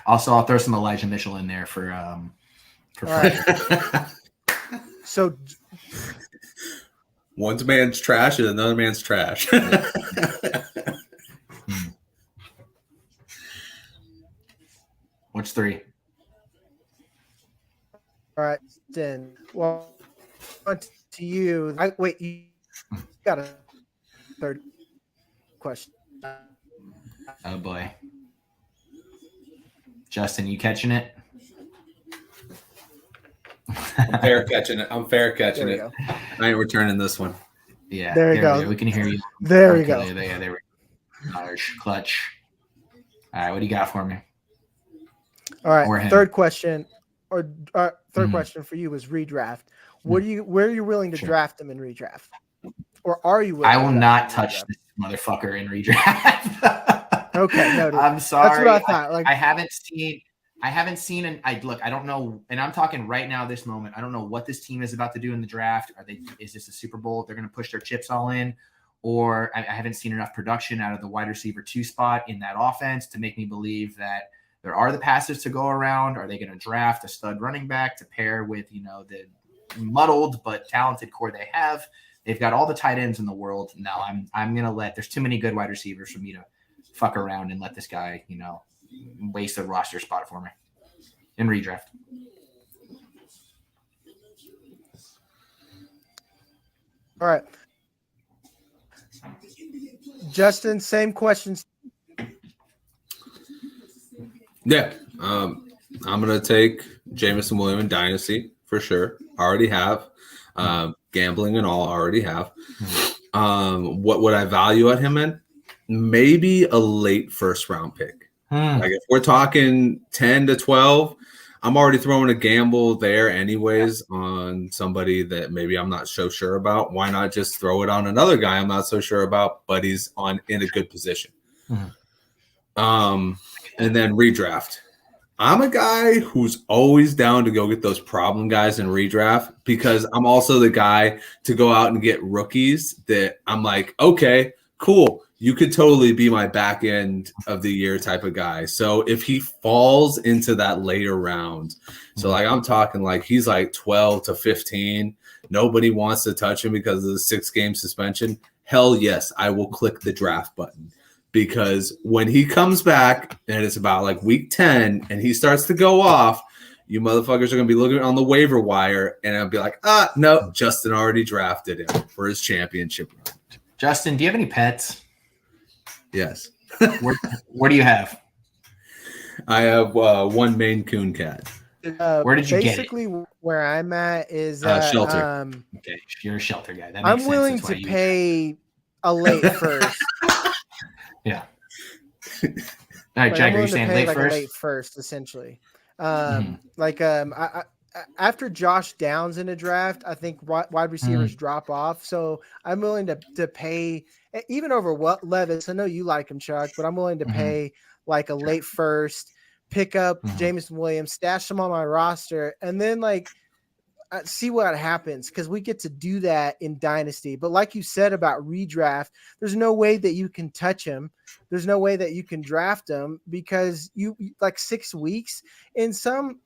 Also, I'll throw some Elijah Mitchell in there for right. So one man's trash and another man's trash. What's 3? all right, then. Well, on to you. You got a third question. Oh boy. Justin, you catching it? I'm fair catching it. Go. I ain't returning this one. Yeah. There you go. We can hear you. There we go. There we go. Clutch. All right, what do you got for me? All Or right, him. third question question for you is redraft. Where are you willing to draft him in redraft? Or are you willing I will to not draft him in touch redraft? this motherfucker in redraft. Okay, no, dude. I'm sorry. That's what I thought. Like, I haven't seen I don't know, and I'm talking right now, this moment. I don't know what this team is about to do in the draft. Is this a Super Bowl? They're going to push their chips all in, or I haven't seen enough production out of the wide receiver 2 spot in that offense to make me believe that there are the passes to go around. Are they going to draft a stud running back to pair with, the muddled but talented core they have? They've got all the tight ends in the world. No, I'm gonna let. There's too many good wide receivers for me to fuck around and let this guy, waste a roster spot for me in redraft. All right. Justin, same questions. Yeah. I'm going to take Jameson Williams in Dynasty for sure. Already have. Gambling and all, already have. What would I value at him in? Maybe a late first round pick. Like if we're talking 10 to 12, I'm already throwing a gamble there anyways on somebody that maybe I'm not so sure about. Why not just throw it on another guy I'm not so sure about, but he's in a good position. And then redraft. I'm a guy who's always down to go get those problem guys in redraft because I'm also the guy to go out and get rookies that I'm like, okay, cool. You could totally be my back end of the year type of guy. So if he falls into that later round, so like I'm talking like he's like 12 to 15, nobody wants to touch him because of the 6-game suspension. Hell yes, I will click the draft button. Because when he comes back and it's about like week 10 and he starts to go off, you motherfuckers are going to be looking on the waiver wire and I'll be like, no, Justin already drafted him for his championship run. Justin, do you have any pets? Yes. Where do you have? I have one Maine Coon cat. Where did you get it? Basically, where I'm at is shelter. Okay, you're a shelter guy. That makes I'm sense. willing That's why to you pay a late first. Yeah. All right, Jagger, you're saying late like first? A late first, essentially. After Josh Downs in a draft, I think wide receivers drop off. So I'm willing to pay even over Levis. I know you like him, Chuck, but I'm willing to pay like a late first, pick up Jameson Williams, stash him on my roster, and then like see what happens because we get to do that in Dynasty. But like you said about redraft, there's no way that you can touch him. There's no way that you can draft him because you like 6 weeks in some.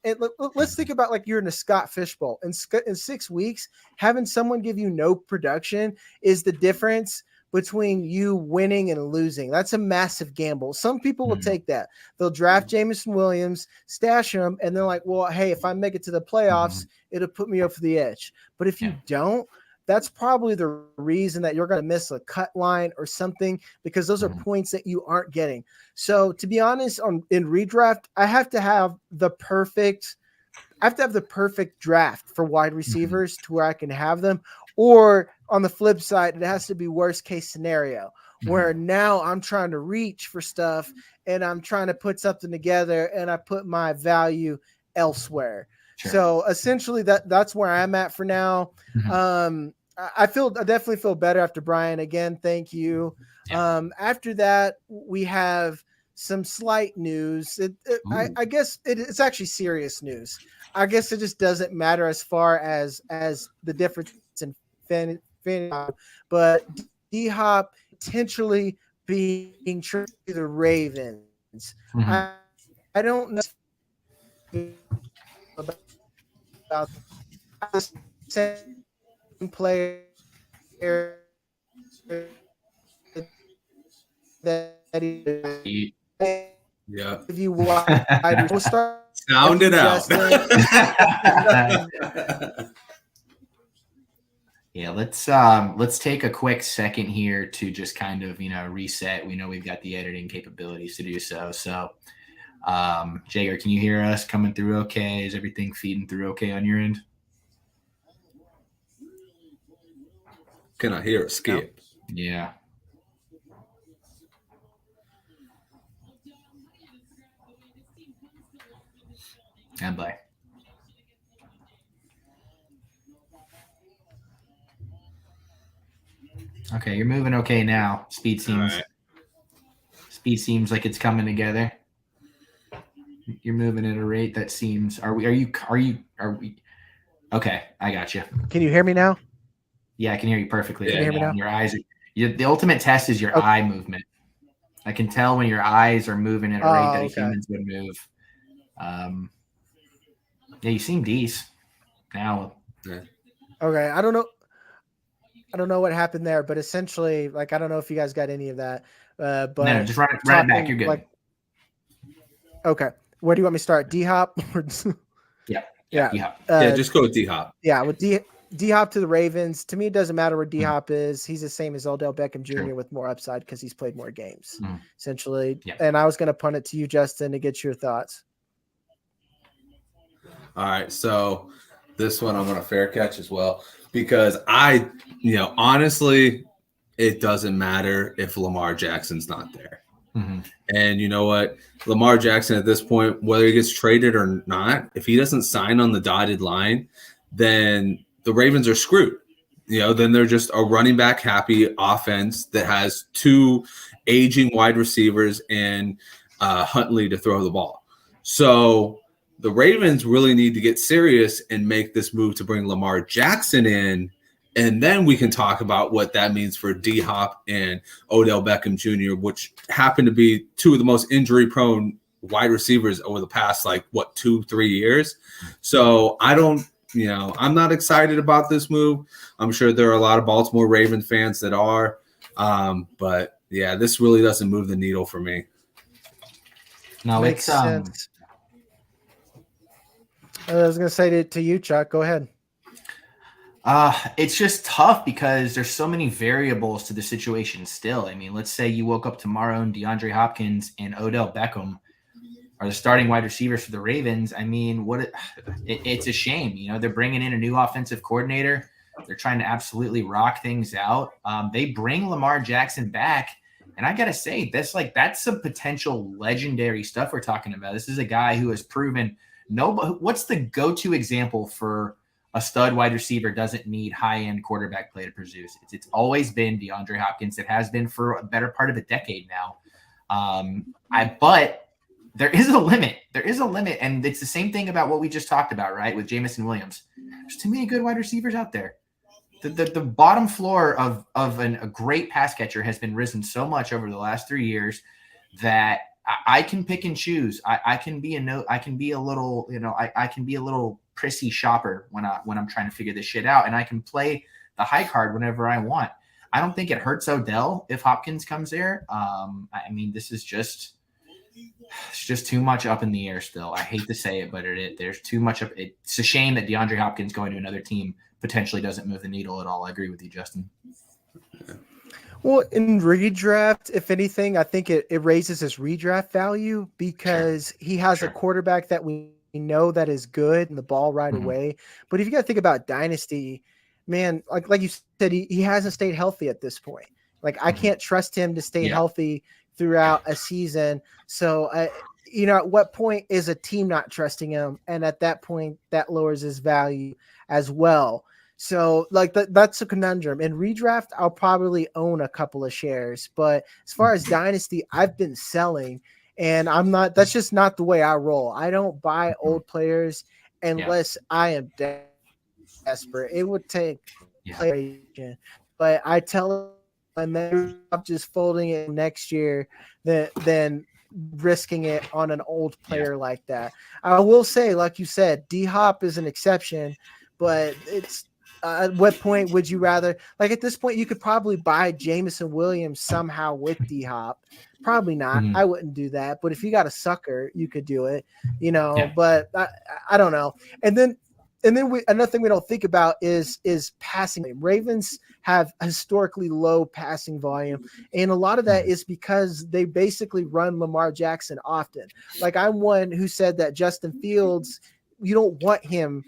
Let's think about like you're in a Scott Fishbowl in 6 weeks, having someone give you no production is the difference between you winning and losing. That's a massive gamble. Some people will take that. They'll draft Jameson Williams, stash him, and they're like, well, hey, if I make it to the playoffs, it'll put me over the edge. But if you don't, that's probably the reason that you're going to miss a cut line or something because those are points that you aren't getting. So to be honest, in redraft, I have to have the perfect draft for wide receivers to where I can have them. Or on the flip side, it has to be worst case scenario where now I'm trying to reach for stuff and I'm trying to put something together and I put my value elsewhere. Sure. So essentially that's where I'm at for now. I definitely feel better after Brian. Again, thank you. After that, we have some slight news. I guess it's actually serious news. I guess it just doesn't matter as far as the difference in fan, but D-Hop potentially being traded to the Ravens. I don't know about the same player that he if you we'll start sound it out. Yeah, let's take a quick second here to just kind of reset. We know we've got the editing capabilities to do so. So Jagger, can you hear us coming through okay? Is everything feeding through okay on your end? Can I hear a skip? Yeah. And bye. Okay, you're moving okay now. Speed seems like it's coming together. You're moving at a rate that seems. Are we? Okay, I got you. Can you hear me now? Yeah, I can hear you perfectly. Can you hear me now? Your eyes. The ultimate test is your eye movement. I can tell when your eyes are moving at a rate that a humans would move. Yeah, you seem decent now. Okay, I don't know. I don't know what happened there, but essentially, like, I don't know if you guys got any of that. But No, just run it back. You're good. Like, okay, where do you want me to start? D Hop? Yeah. Just go with D Hop. Yeah, with D Hop to the Ravens. To me, it doesn't matter where D Hop is. He's the same as Odell Beckham Jr. with more upside because he's played more games, essentially. Yeah. And I was going to punt it to you, Justin, to get your thoughts. All right, so this one I'm going to fair catch as well because honestly, it doesn't matter if Lamar Jackson's not there. And you know what? Lamar Jackson at this point, whether he gets traded or not, if he doesn't sign on the dotted line, then the Ravens are screwed. Then they're just a running back happy offense that has 2 aging wide receivers and Huntley to throw the ball. So the Ravens really need to get serious and make this move to bring Lamar Jackson in. And then we can talk about what that means for D-Hop and Odell Beckham Jr., which happen to be 2 of the most injury-prone wide receivers over the past, 2-3 years. So I'm not excited about this move. I'm sure there are a lot of Baltimore Ravens fans that are. But, yeah, this really doesn't move the needle for me. No, Makes sense. I was going to say to you, Chuck, go ahead. It's just tough because there's so many variables to the situation still. I mean, let's say you woke up tomorrow and DeAndre Hopkins and Odell Beckham are the starting wide receivers for the Ravens. I mean, it's a shame. They're bringing in a new offensive coordinator. They're trying to absolutely rock things out. They bring Lamar Jackson back. And I got to say, that's some potential legendary stuff we're talking about. This is a guy who has proven what's the go-to example for a stud wide receiver doesn't need high-end quarterback play to produce. It's always been DeAndre Hopkins. It has been for a better part of a decade now. But there is a limit. There is a limit. And it's the same thing about what we just talked about, right, with Jameson Williams. There's too many good wide receivers out there. The bottom floor of a great pass catcher has been risen so much over the last 3 years that I can pick and choose. I can be a little prissy shopper when I'm trying to figure this shit out, and I can play the high card whenever I want. I don't think it hurts Odell if Hopkins comes there. I mean, it's just too much up in the air still. I hate to say it, but there's too much of it. It's a shame that DeAndre Hopkins going to another team potentially doesn't move the needle at all. I agree with you, Justin. Well, in redraft, if anything, I think it raises his redraft value because he has a quarterback that we know that is good and the ball right away. But if you got to think about Dynasty, man, like you said, he hasn't stayed healthy at this point. I can't trust him to stay healthy throughout a season. So, at what point is a team not trusting him? And at that point, that lowers his value as well. So that's a conundrum. In redraft, I'll probably own a couple of shares, but as far as Dynasty, I've been selling, and that's just not the way I roll. I don't buy old players unless I am desperate. It would take player agent, but I tell them I'm just folding it next year than risking it on an old player like that. I will say, like you said, D-Hop is an exception, but it's at what point would you rather, at this point, you could probably buy Jameson Williams somehow with D-Hop. Probably not. I wouldn't do that. But if you got a sucker, you could do it, but I don't know. And then another thing we don't think about is passing. Ravens have historically low passing volume, and a lot of that is because they basically run Lamar Jackson often. I'm one who said that Justin Fields, you don't want him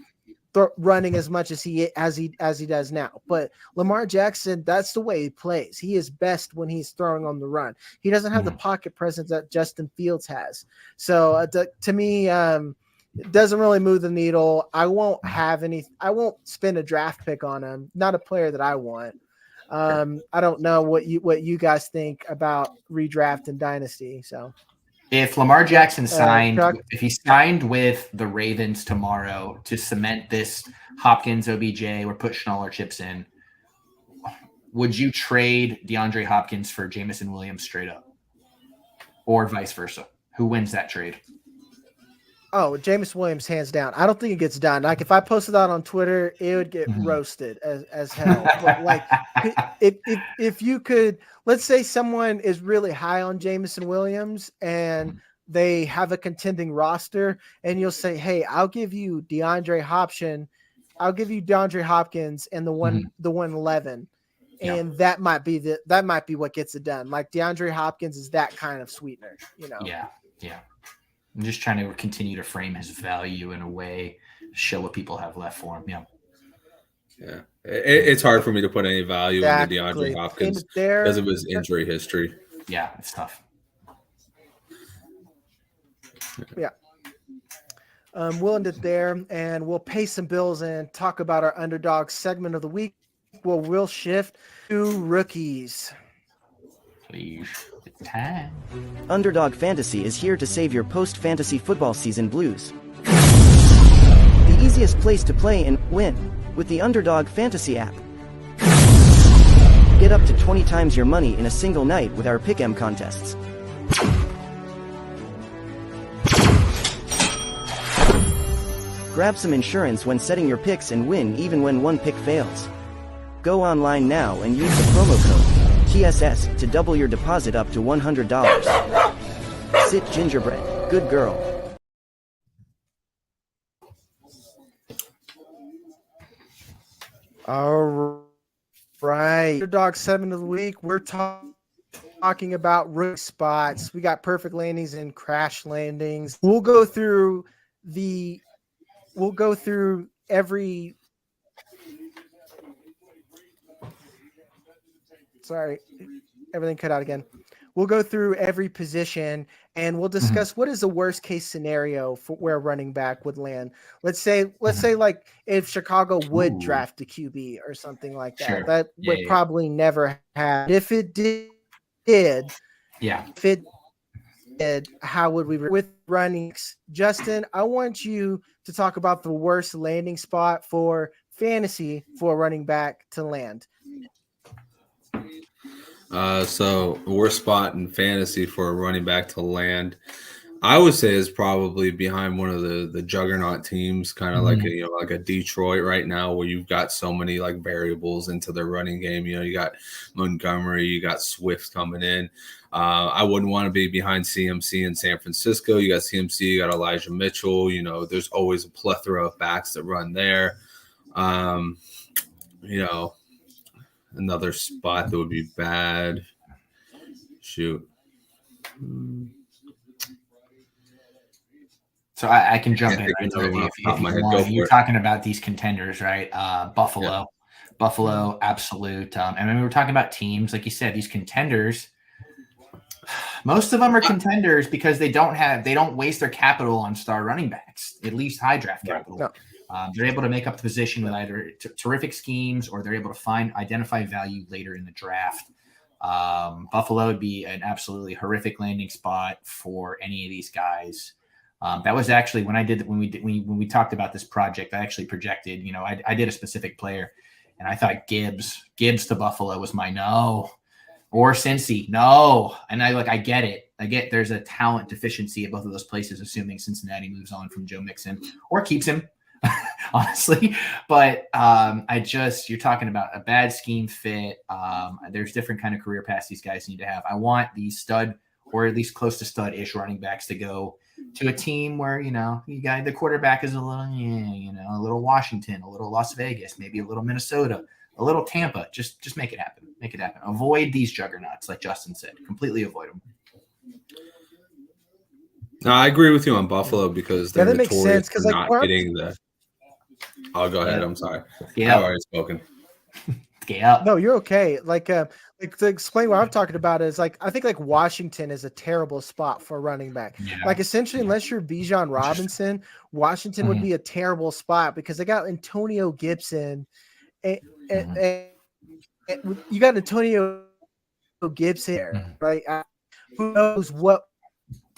running as much as he does now, but Lamar Jackson, that's the way he plays. He is best when he's throwing on the run. He doesn't have the pocket presence that Justin Fields has. So to me, it doesn't really move the needle. I won't spend a draft pick on him. Not a player that I want. I don't know what you guys think about redraft and Dynasty. So if Lamar Jackson if he signed with the Ravens tomorrow to cement this Hopkins OBJ, we're pushing all our chips in, would you trade DeAndre Hopkins for Jameson Williams straight up, or vice versa? Who wins that trade? Oh, Jameson Williams, hands down. I don't think it gets done. Like if I posted that on Twitter, it would get roasted as hell. But like, if you could, let's say someone is really high on Jameson Williams and they have a contending roster, and you'll say, "Hey, I'll give you DeAndre Hopkins and the 111." And that might be what gets it done. Like DeAndre Hopkins is that kind of sweetener, you know? Yeah. I'm just trying to continue to frame his value in a way, show what people have left for him. Yeah. It's hard for me to put any value in the DeAndre Hopkins because of his injury history. Yeah, it's tough. Yeah. We'll end it there, and we'll pay some bills and talk about our underdog segment of the week. We'll shift to rookies. Please. Time. Underdog Fantasy is here to save your post-fantasy football season blues. The easiest place to play and win with the Underdog Fantasy app. Get up to 20 times your money in a single night with our Pick'em contests. Grab some insurance when setting your picks and win even when one pick fails. Go online now and use the promo code TSS to double your deposit up to $100. Sit gingerbread, good girl. All right. Underdog 7 of the week. We're talking about rookie spots. We got perfect landings and crash landings. We'll go through every. Sorry, everything cut out again. We'll go through every position and we'll discuss what is the worst case scenario for where a running back would land. Let's say like if Chicago would draft a QB or something like that. Sure. That would probably never happen. If it did, how would we with runnings? Justin, I want you to talk about the worst landing spot for fantasy for a running back to land. So the worst spot in fantasy for a running back to land, I would say, is probably behind one of the juggernaut teams, kind of like a Detroit right now, where you've got so many like variables into their running game. You got Montgomery, you got Swift coming in. I wouldn't want to be behind CMC in San Francisco. You got CMC, you got Elijah Mitchell. There's always a plethora of backs that run there. Another spot that would be bad. Shoot. So I can jump in right there if you want. You're talking about these contenders, right? Buffalo, absolute. And when we were talking about teams, like you said, these contenders, most of them are contenders because they don't waste their capital on star running backs, at least high draft capital. No. They're able to make up the position with either terrific schemes or they're able to identify value later in the draft. Buffalo would be an absolutely horrific landing spot for any of these guys. That was actually when we talked about this project, I actually projected, I did a specific player and I thought Gibbs to Buffalo was my no, or Cincy, no. And I get it. There's a talent deficiency at both of those places, assuming Cincinnati moves on from Joe Mixon or keeps him. Honestly, but you're talking about a bad scheme fit. There's different kind of career paths these guys need to have. I want these stud or at least close to stud-ish running backs to go to a team where the quarterback is a little Washington, a little Las Vegas, maybe a little Minnesota, a little Tampa. Just make it happen. Avoid these juggernauts, like Justin said. Completely avoid them. No, I agree with you on Buffalo because they're that makes sense for not getting the. I'll go ahead. I'm sorry. Yeah, I've already spoken. No, you're okay. Like to explain what I'm talking about is I think Washington is a terrible spot for running back. Yeah. Essentially, unless you're Bijan Robinson, Washington would be a terrible spot because they got Antonio Gibson, and you got Antonio Gibson there, right? Who knows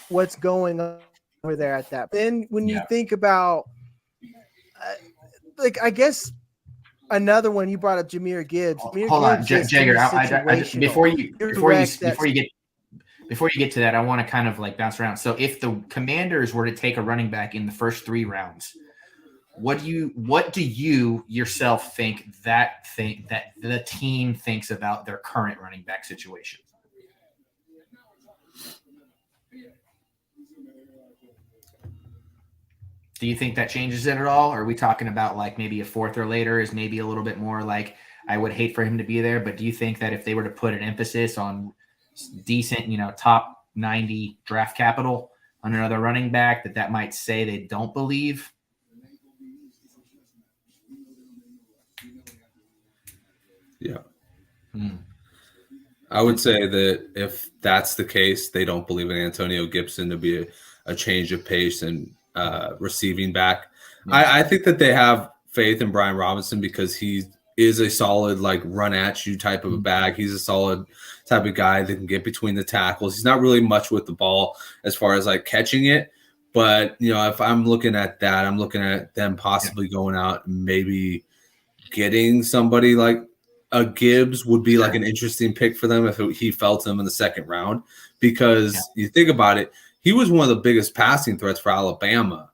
what's going on over there at that? Then when you think about, I guess another one you brought up, Jahmyr Gibbs. Hold on, Jagger. Before you before you get to that, I want to kind of like bounce around. So if the Commanders were to take a running back in the first 3 rounds, what do you yourself think that the team thinks about their current running back situation? Do you think that changes it at all? Or are we talking about like maybe a 4th or later is maybe a little bit more like I would hate for him to be there, but do you think that if they were to put an emphasis on decent, top 90 draft capital on another running back, that might say they don't believe? Yeah. I would say that if that's the case, they don't believe in Antonio Gibson to be a change of pace and receiving back. I think that they have faith in Brian Robinson because he is a solid, like, run at you type of a bag. He's a solid type of guy that can get between the tackles. He's not really much with the ball as far as like catching it. But, if I'm looking at that, I'm looking at them possibly going out and maybe getting somebody like a Gibbs would be like an interesting pick for them if he felt them in the 2nd round, because you think about it, he was one of the biggest passing threats for Alabama.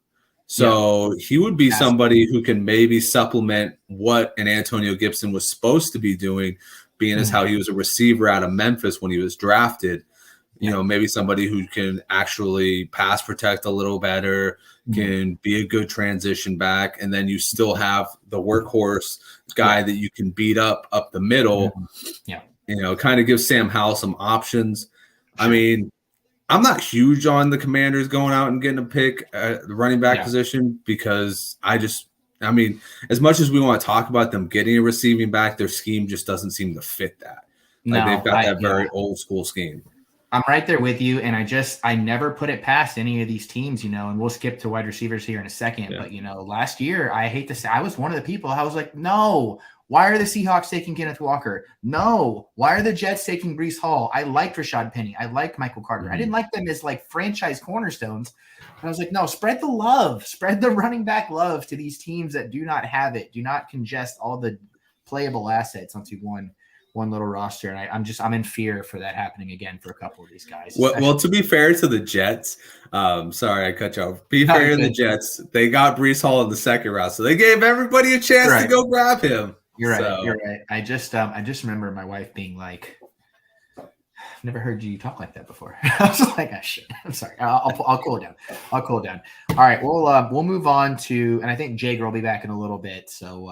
So he would be somebody who can maybe supplement what an Antonio Gibson was supposed to be doing, being as how he was a receiver out of Memphis when he was drafted. Maybe somebody who can actually pass protect a little better, can be a good transition back, and then you still have the workhorse guy that you can beat up the middle. Kind of give Sam Howell some options. I mean, I'm not huge on the Commanders going out and getting a pick at the running back position, because I mean, as much as we want to talk about them getting a receiving back, their scheme just doesn't seem to fit that. Like, they've got that very old school scheme. I'm right there with you, and I never put it past any of these teams, and we'll skip to wide receivers here in a second. But last year, I hate to say, I was one of the people. I was like, no, why are the Seahawks taking Kenneth Walker? No, why are the Jets taking Breece Hall? I liked Rashad Penny. I liked Michael Carter. I didn't like them as like franchise cornerstones. And I was like, no, spread the love, spread the running back love to these teams that do not have it. Do not congest all the playable assets onto one little roster, and I'm in fear for that happening again for a couple of these guys. Well, to be fair to the Jets, sorry I cut you off. Be fair to the Jets, they got Breece Hall in the 2nd round, so they gave everybody a chance to go grab him. You're right. You're right. I just remember my wife being like, "I've never heard you talk like that before." I was like, "Oh shit, I'm sorry. I'll cool it down. I'll cool it down." All right, we'll move on to, and I think Jagger will be back in a little bit, so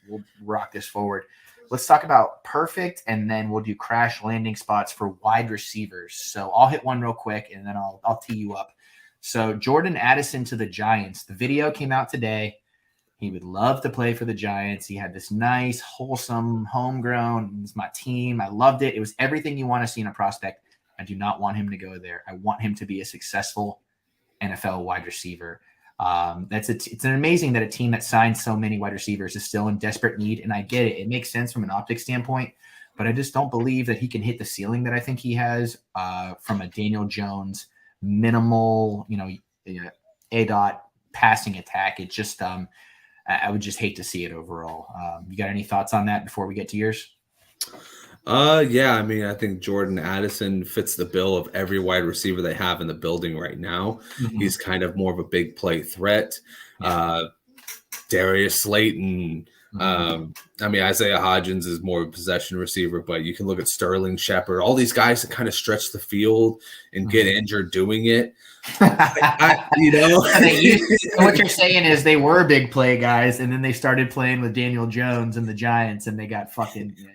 we'll rock this forward. Let's talk about perfect, and then we'll do crash landing spots for wide receivers. So I'll hit one real quick, and then I'll tee you up. So Jordan Addison to the Giants. The video came out today. He would love to play for the Giants. He had this nice, wholesome, homegrown, it's my team. I loved it. It was everything you want to see in a prospect. I do not want him to go there. I want him to be a successful NFL wide receiver. It's amazing that a team that signs so many wide receivers is still in desperate need, and I get it. It makes sense from an optics standpoint, but I just don't believe that he can hit the ceiling that I think he has from a Daniel Jones minimal, A-dot passing attack. It just I would just hate to see it overall. You got any thoughts on that before we get to yours? Yeah, I mean, I think Jordan Addison fits the bill of every wide receiver they have in the building right now. He's kind of more of a big play threat. Darius Slayton. I mean, Isaiah Hodgins is more of a possession receiver, but you can look at Sterling Shepard. All these guys that kind of stretch the field and get injured doing it. What you're saying is they were big play guys, and then they started playing with Daniel Jones and the Giants, and they got fucking –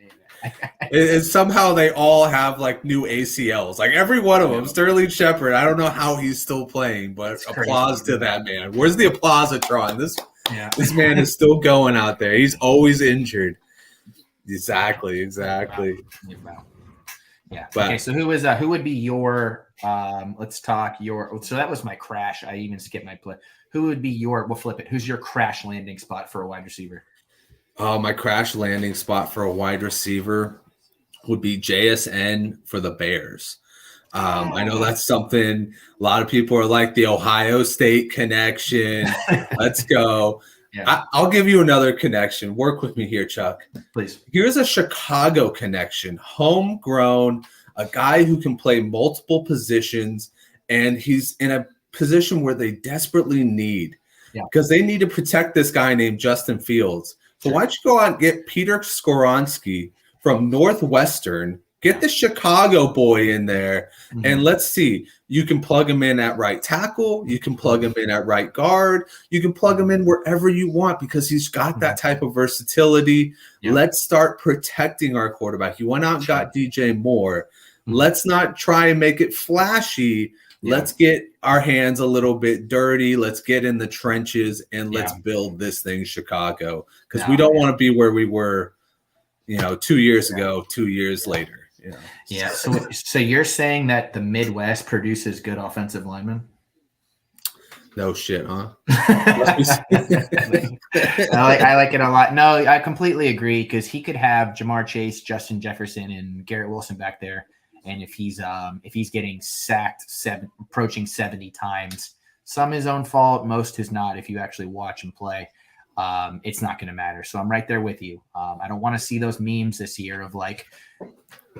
and somehow they all have like new ACLs, like every one of them. Sterling Shepard, I don't know how he's still playing, but applause to that man. Where's the applausatron? This man is still going out there. He's always injured. Exactly. Yeah. But, okay. So who would be your? Let's talk your. So that was my crash. I even skipped my play. Who would be your? We'll flip it. Who's your crash landing spot for a wide receiver? My crash landing spot for a wide receiver would be JSN for the Bears. I know that's something a lot of people are like, the Ohio State connection. Let's go. Yeah. I'll give you another connection. Work with me here, Chuck. Please. Here's a Chicago connection. Homegrown, a guy who can play multiple positions, and he's in a position where they desperately need, because they need to protect this guy named Justin Fields. So why don't you go out and get Peter Skoronski from Northwestern, get the Chicago boy in there, and let's see. You can plug him in at right tackle. You can plug him in at right guard. You can plug him in wherever you want because he's got that type of versatility. Let's start protecting our quarterback. You went out and got DJ Moore. Let's not try and make it flashy. Let's get our hands a little bit dirty. Let's get in the trenches and let's build this thing, Chicago, because we don't want to be where we were, 2 years ago, 2 years later. Yeah. So you're saying that the Midwest produces good offensive linemen? No shit, huh? I like it a lot. No, I completely agree because he could have Jamar Chase, Justin Jefferson, and Garrett Wilson back there. And if he's getting sacked approaching 70 times, some his own fault, most his not. If you actually watch him play, it's not going to matter. So I'm right there with you. I don't want to see those memes this year of like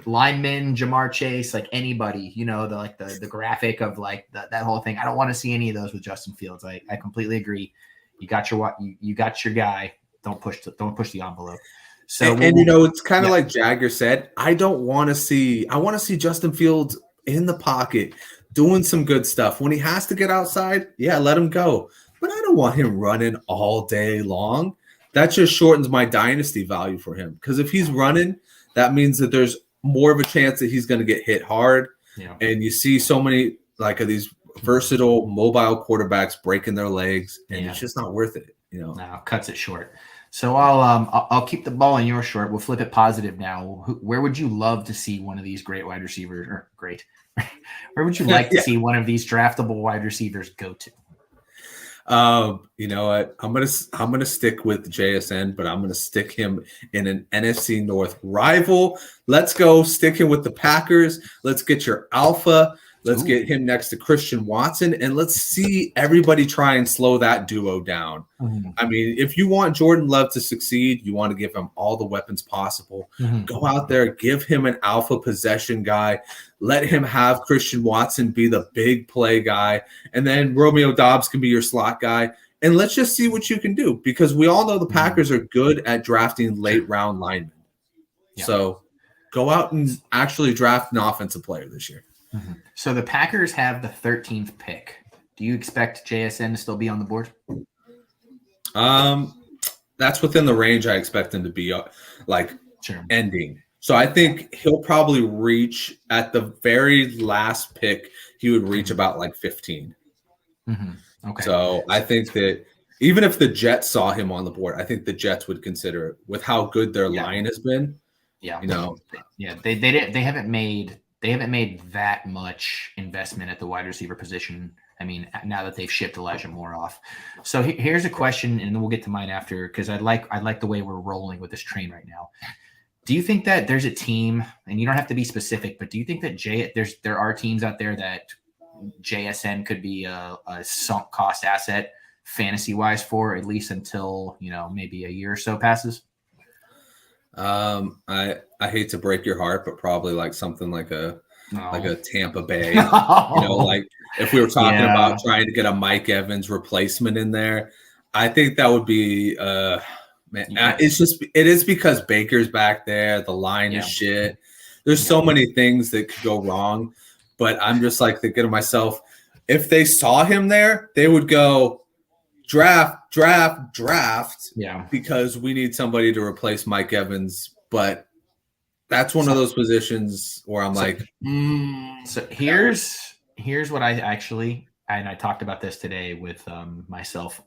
linemen, Jamar Chase, like anybody, the graphic of like that whole thing. I don't want to see any of those with Justin Fields. I completely agree. You got your guy. Don't push the envelope. So and it's kind of like Jagger said. I want to see Justin Fields in the pocket doing some good stuff. When he has to get outside, let him go. But I don't want him running all day long. That just shortens my dynasty value for him. Because if he's running, that means that there's more of a chance that he's going to get hit hard. Yeah. And you see so many of these versatile mobile quarterbacks breaking their legs, and it's just not worth it. No, cuts it short. So I'll keep the ball in your short. We'll flip it positive now. Where would you love to see one of these great wide receivers? Or great. Where would you like to see one of these draftable wide receivers go to? You know what? I'm gonna stick with JSN, but I'm gonna stick him in an NFC North rival. Let's go stick him with the Packers. Let's get your alpha. Let's get him next to Christian Watson, and let's see everybody try and slow that duo down. I mean, if you want Jordan Love to succeed, you want to give him all the weapons possible. Go out there, give him an alpha possession guy. Let him have Christian Watson be the big play guy, and then Romeo Doubs can be your slot guy. And let's just see what you can do, because we all know the Packers are good at drafting late-round linemen. Yeah. So go out and actually draft an offensive player this year. So the Packers have the 13th pick. Do you expect JSN to still be on the board? That's within the range I expect him to be, ending. So I think he'll probably reach at the very last pick. He would reach about 15. Okay. So I think that even if the Jets saw him on the board, I think the Jets would consider it with how good their line has been. Yeah. They haven't made that much investment at the wide receiver position. I mean, now that they've shipped Elijah Moore off. So here's a question, and then we'll get to mine after, because I like the way we're rolling with this train right now. Do you think that there's a team, and you don't have to be specific, but do you think that there are teams out there that JSN could be a sunk cost asset fantasy wise for, at least until maybe a year or so passes? I hate to break your heart, but probably something like a Tampa Bay. If we were talking about trying to get a Mike Evans replacement in there, I think that would be it is because Baker's back there, the line is shit. There's so many things that could go wrong, but I'm just thinking to myself, if they saw him there, they would go draft, because we need somebody to replace Mike Evans. But that's one of those positions where I'm So here's what I actually, and I talked about this today with myself.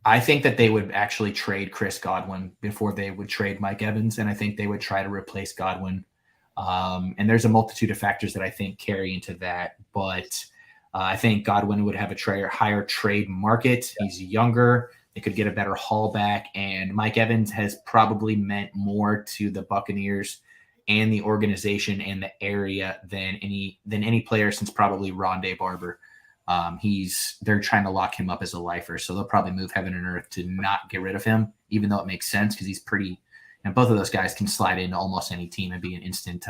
I think that they would actually trade Chris Godwin before they would trade Mike Evans, and I think they would try to replace Godwin. And there's a multitude of factors that I think carry into that, but I think Godwin would have a higher trade market. He's younger. They could get a better haul back. And Mike Evans has probably meant more to the Buccaneers and the organization and the area than any player since probably Rondé Barber. They're trying to lock him up as a lifer. So they'll probably move heaven and earth to not get rid of him, even though it makes sense because he's pretty, and both of those guys can slide into almost any team and be an instant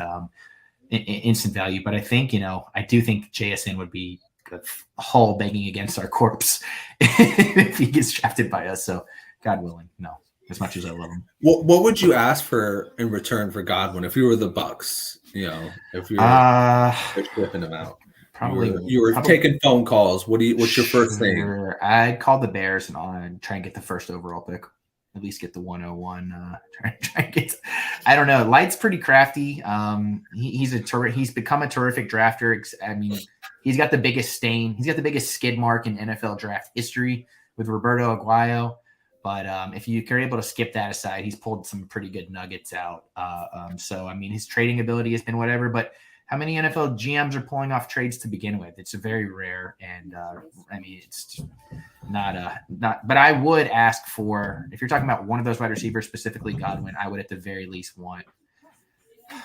value. But I think, I do think JSN would be a Hall begging against our corpse if he gets drafted by us. So God willing, no, as much as I love him. What would you ask for in return for Godwin if you were the Bucks? If you're shipping him out, probably you were taking phone calls. What's your first thing? I'd call the Bears and try and get the first overall pick. At least get the 101. Try and get. I don't know. Light's pretty crafty. He's become a terrific drafter. I mean, he's got the biggest stain. He's got the biggest skid mark in NFL draft history with Roberto Aguayo. But if you're able to skip that aside, he's pulled some pretty good nuggets out. So I mean, his trading ability has been whatever. But how many NFL GMs are pulling off trades to begin with? It's very rare, and I mean, it's not. But I would ask for, if you're talking about one of those wide receivers, specifically Godwin, I would at the very least want,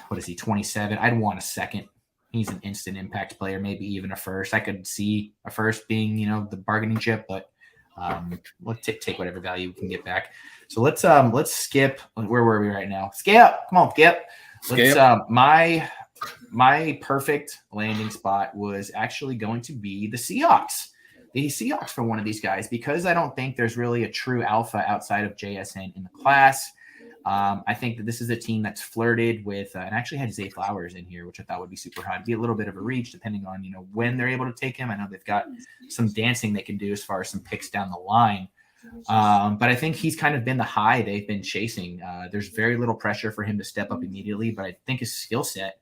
what is he, 27? I'd want a second. He's an instant impact player, maybe even a first. I could see a first being, the bargaining chip, but let's take whatever value we can get back. So let's skip. Where were we right now? Skip, come on, Skip. My perfect landing spot was actually going to be the Seahawks. The Seahawks for one of these guys, because I don't think there's really a true alpha outside of JSN in the class. I think that this is a team that's flirted with, and actually had Zay Flowers in here, which I thought would be super high. It'd be a little bit of a reach depending on, when they're able to take him. I know they've got some dancing they can do as far as some picks down the line. But I think he's kind of been the high they've been chasing. There's very little pressure for him to step up immediately, but I think his skill set,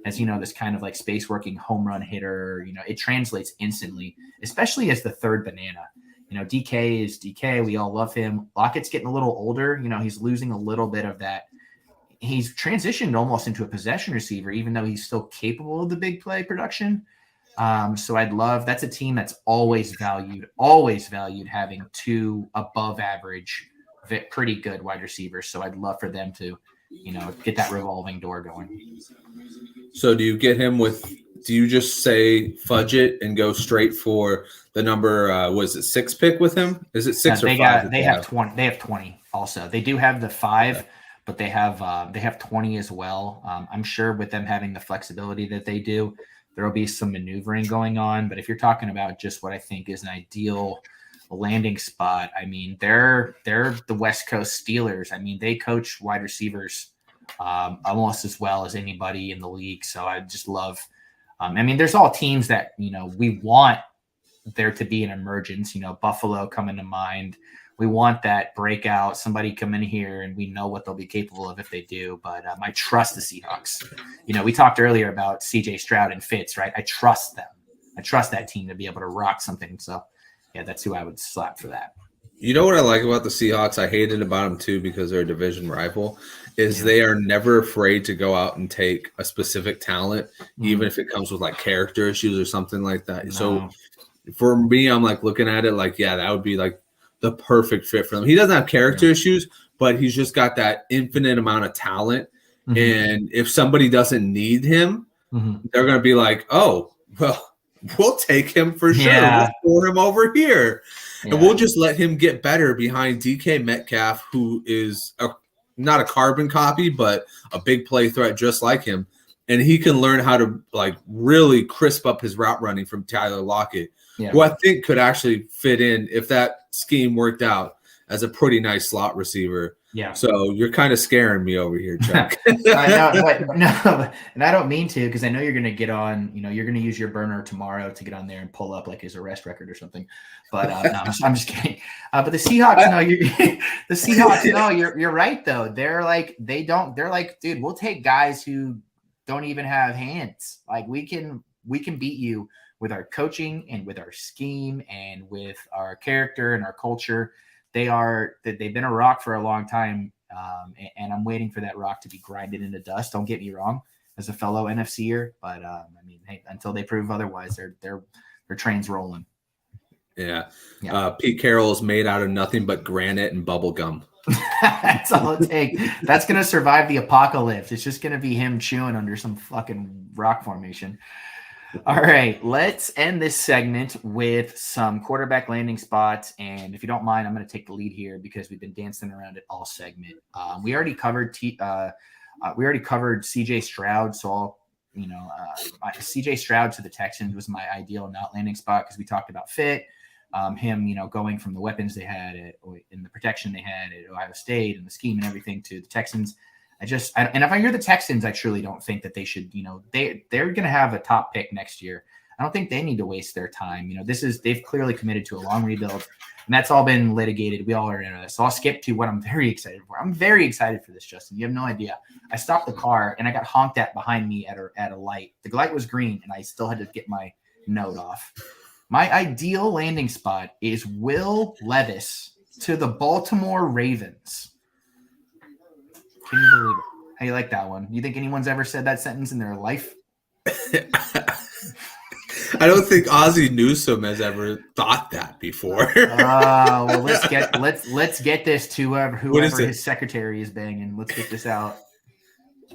as this kind of like space working home run hitter, it translates instantly, especially as the third banana. DK is DK. We all love him. Lockett's getting a little older. He's losing a little bit of that. He's transitioned almost into a possession receiver, even though he's still capable of the big play production. So that's a team that's always valued having two above average, pretty good wide receivers. So I'd love for them to, get that revolving door going. So do you get him do you just say fudge it and go straight for the number, was it 6 pick with him? Is it 6 or 5? They have 20. They have 20 also. They do have the 5, okay, but they have 20 as well. I'm sure with them having the flexibility that they do, there will be some maneuvering going on. But if you're talking about just what I think is an ideal landing spot, I mean, they're the West Coast Steelers. I mean, they coach wide receivers almost as well as anybody in the league. So I just love, I mean, there's all teams that, we want there to be an emergence, Buffalo coming to mind. We want that breakout, somebody come in here and we know what they'll be capable of if they do. But I trust the Seahawks. We talked earlier about CJ Stroud and Fitz, right? I trust them. I trust that team to be able to rock something. So yeah, that's who I would slap for that. You know what I like about the Seahawks? I hate it about them too, because they're a division rival, is they are never afraid to go out and take a specific talent, even if it comes with like character issues or something like that. No. So for me, I'm like looking at it like, yeah, that would be like the perfect fit for them. He doesn't have character issues, but he's just got that infinite amount of talent. And if somebody doesn't need him, they're going to be like, oh, well, we'll take him for sure. Yeah. We'll throw him over here. Yeah. And we'll just let him get better behind DK Metcalf, who is not a carbon copy, but a big play threat just like him. And he can learn how to like really crisp up his route running from Tyler Lockett, who I think could actually fit in, if that scheme worked out, as a pretty nice slot receiver. Yeah. So you're kind of scaring me over here, Chuck. I know, but no, and I don't mean to, because I know you're going to get on, you're going to use your burner tomorrow to get on there and pull up like his arrest record or something. But no, I'm just kidding. But the Seahawks, you're right though. They're like, they're like, dude, we'll take guys who don't even have hands. Like we can beat you with our coaching and with our scheme and with our character and our culture. They've been a rock for a long time, and I'm waiting for that rock to be grinded into dust. Don't get me wrong, as a fellow NFCer, but I mean, hey, until they prove otherwise, their train's rolling. Yeah. Pete Carroll is made out of nothing but granite and bubble gum. That's all it takes. That's gonna survive the apocalypse. It's just gonna be him chewing under some fucking rock formation. All right, let's end this segment with some quarterback landing spots. And if you don't mind, I'm going to take the lead here because we've been dancing around it all segment. We already covered CJ Stroud, so I'll, CJ Stroud to the Texans was my ideal not landing spot because we talked about fit, him, going from the weapons they had in the protection they had at Ohio State and the scheme and everything to the Texans. And if I hear the Texans, I truly don't think that they should, they're going to have a top pick next year. I don't think they need to waste their time. They've clearly committed to a long rebuild, and that's all been litigated. We all are in this. So I'll skip to what I'm very excited for. I'm very excited for this, Justin. You have no idea. I stopped the car and I got honked at behind me at a light. The light was green and I still had to get my note off. My ideal landing spot is Will Levis to the Baltimore Ravens. Can you believe it? How you like that one? You think anyone's ever said that sentence in their life? I don't think Ozzie Newsome has ever thought that before. Well, let's get this to whoever his secretary is banging. Let's get this out.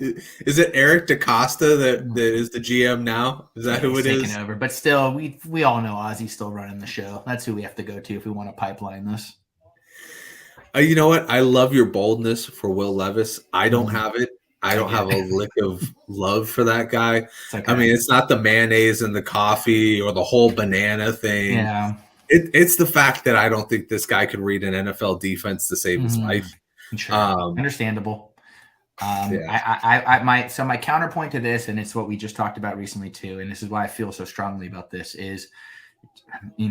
Is it Eric DaCosta that is the GM now? Is that who it is? Taking over, but still, we all know Ozzie's still running the show. That's who we have to go to if we want to pipeline this. You know what? I love your boldness for Will Levis. I don't have it. I don't have a lick of love for that guy. Okay. I mean, it's not the mayonnaise and the coffee or the whole banana thing. Yeah. It's the fact that I don't think this guy could read an NFL defense to save his life. Sure. Understandable. My counterpoint to this, and it's what we just talked about recently too, and this is why I feel so strongly about this, is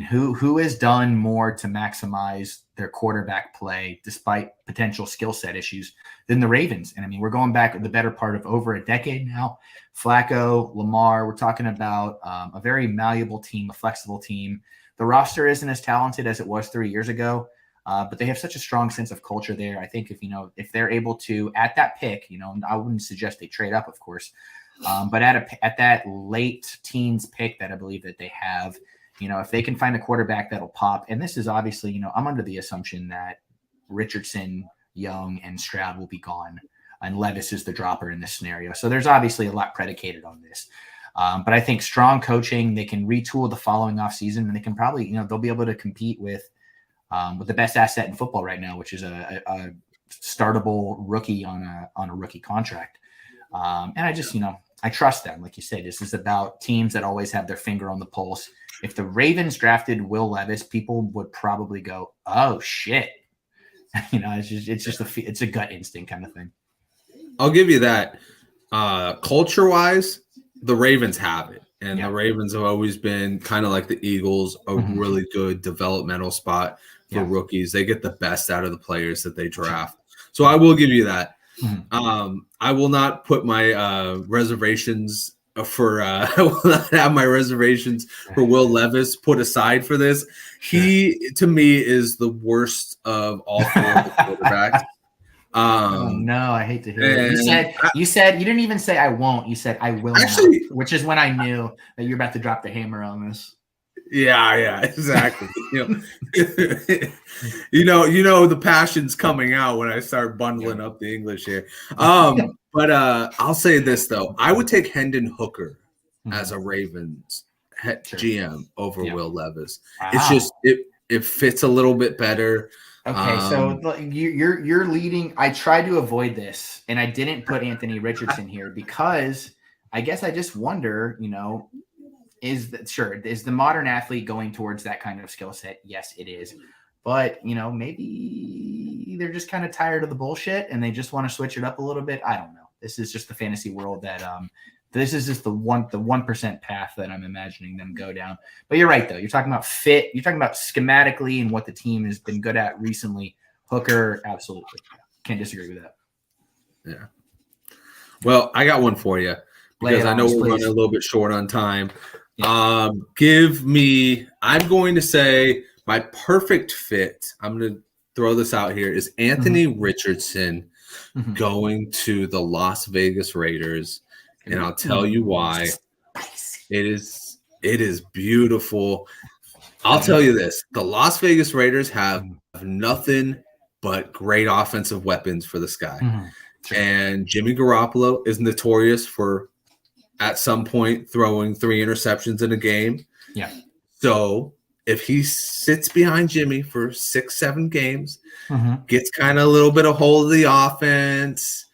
who has done more to maximize their quarterback play despite potential skill set issues than the Ravens. And I mean, we're going back the better part of over a decade now. Flacco, Lamar, we're talking about a very malleable team, a flexible team. The roster isn't as talented as it was 3 years ago, but they have such a strong sense of culture there. I think if they're able to, at that pick, I wouldn't suggest they trade up, of course, but at that late teens pick that I believe that they have, if they can find a quarterback that'll pop, and this is obviously, I'm under the assumption that Richardson, Young, and Stroud will be gone, and Levis is the dropper in this scenario. So there's obviously a lot predicated on this. But I think strong coaching, they can retool the following offseason, and they can probably, they'll be able to compete with the best asset in football right now, which is a startable rookie on a rookie contract. And I just, I trust them. Like you said, this is about teams that always have their finger on the pulse. If the Ravens drafted Will Levis, people would probably go, "Oh shit!" It's a gut instinct kind of thing. I'll give you that. Culture-wise, the Ravens have it, and the Ravens have always been kind of like the Eagles, a really good developmental spot for rookies. They get the best out of the players that they draft. So I will give you that. I will not put my reservations for I will not have my reservations for Will Levis put aside for this. He, to me, is the worst of all four of the quarterbacks. Oh no, I hate to hear it. You said you didn't even say I won't. You said I will actually, not, which is when I knew that you're about to drop the hammer on this. Yeah, exactly. The passion's coming out when I start bundling up the English here. But I'll say this though, I would take Hendon Hooker as a Ravens GM over Will Levis. Wow. It's just it fits a little bit better. Okay, so you're leading. I tried to avoid this, and I didn't put Anthony Richardson here because I guess I just wonder, is the modern athlete going towards that kind of skill set? Yes, it is. But, maybe they're just kind of tired of the bullshit and they just want to switch it up a little bit. I don't know. This is just the fantasy world that this is just the 1% path that I'm imagining them go down. But you're right, though. You're talking about fit. You're talking about schematically and what the team has been good at recently. Hooker, absolutely. Can't disagree with that. Yeah. Well, I got one for you because I know we're running a little bit short on time. Yeah. I'm going to say my perfect fit, I'm going to throw this out here, is Anthony Richardson going to the Las Vegas Raiders. And I'll tell you why. It is beautiful. I'll tell you this. The Las Vegas Raiders have nothing but great offensive weapons for this guy. And Jimmy Garoppolo is notorious for at some point throwing 3 interceptions in a game. Yeah. So if he sits behind Jimmy for 6-7 games, Mm-hmm. gets kind of a little bit of hold of the offense,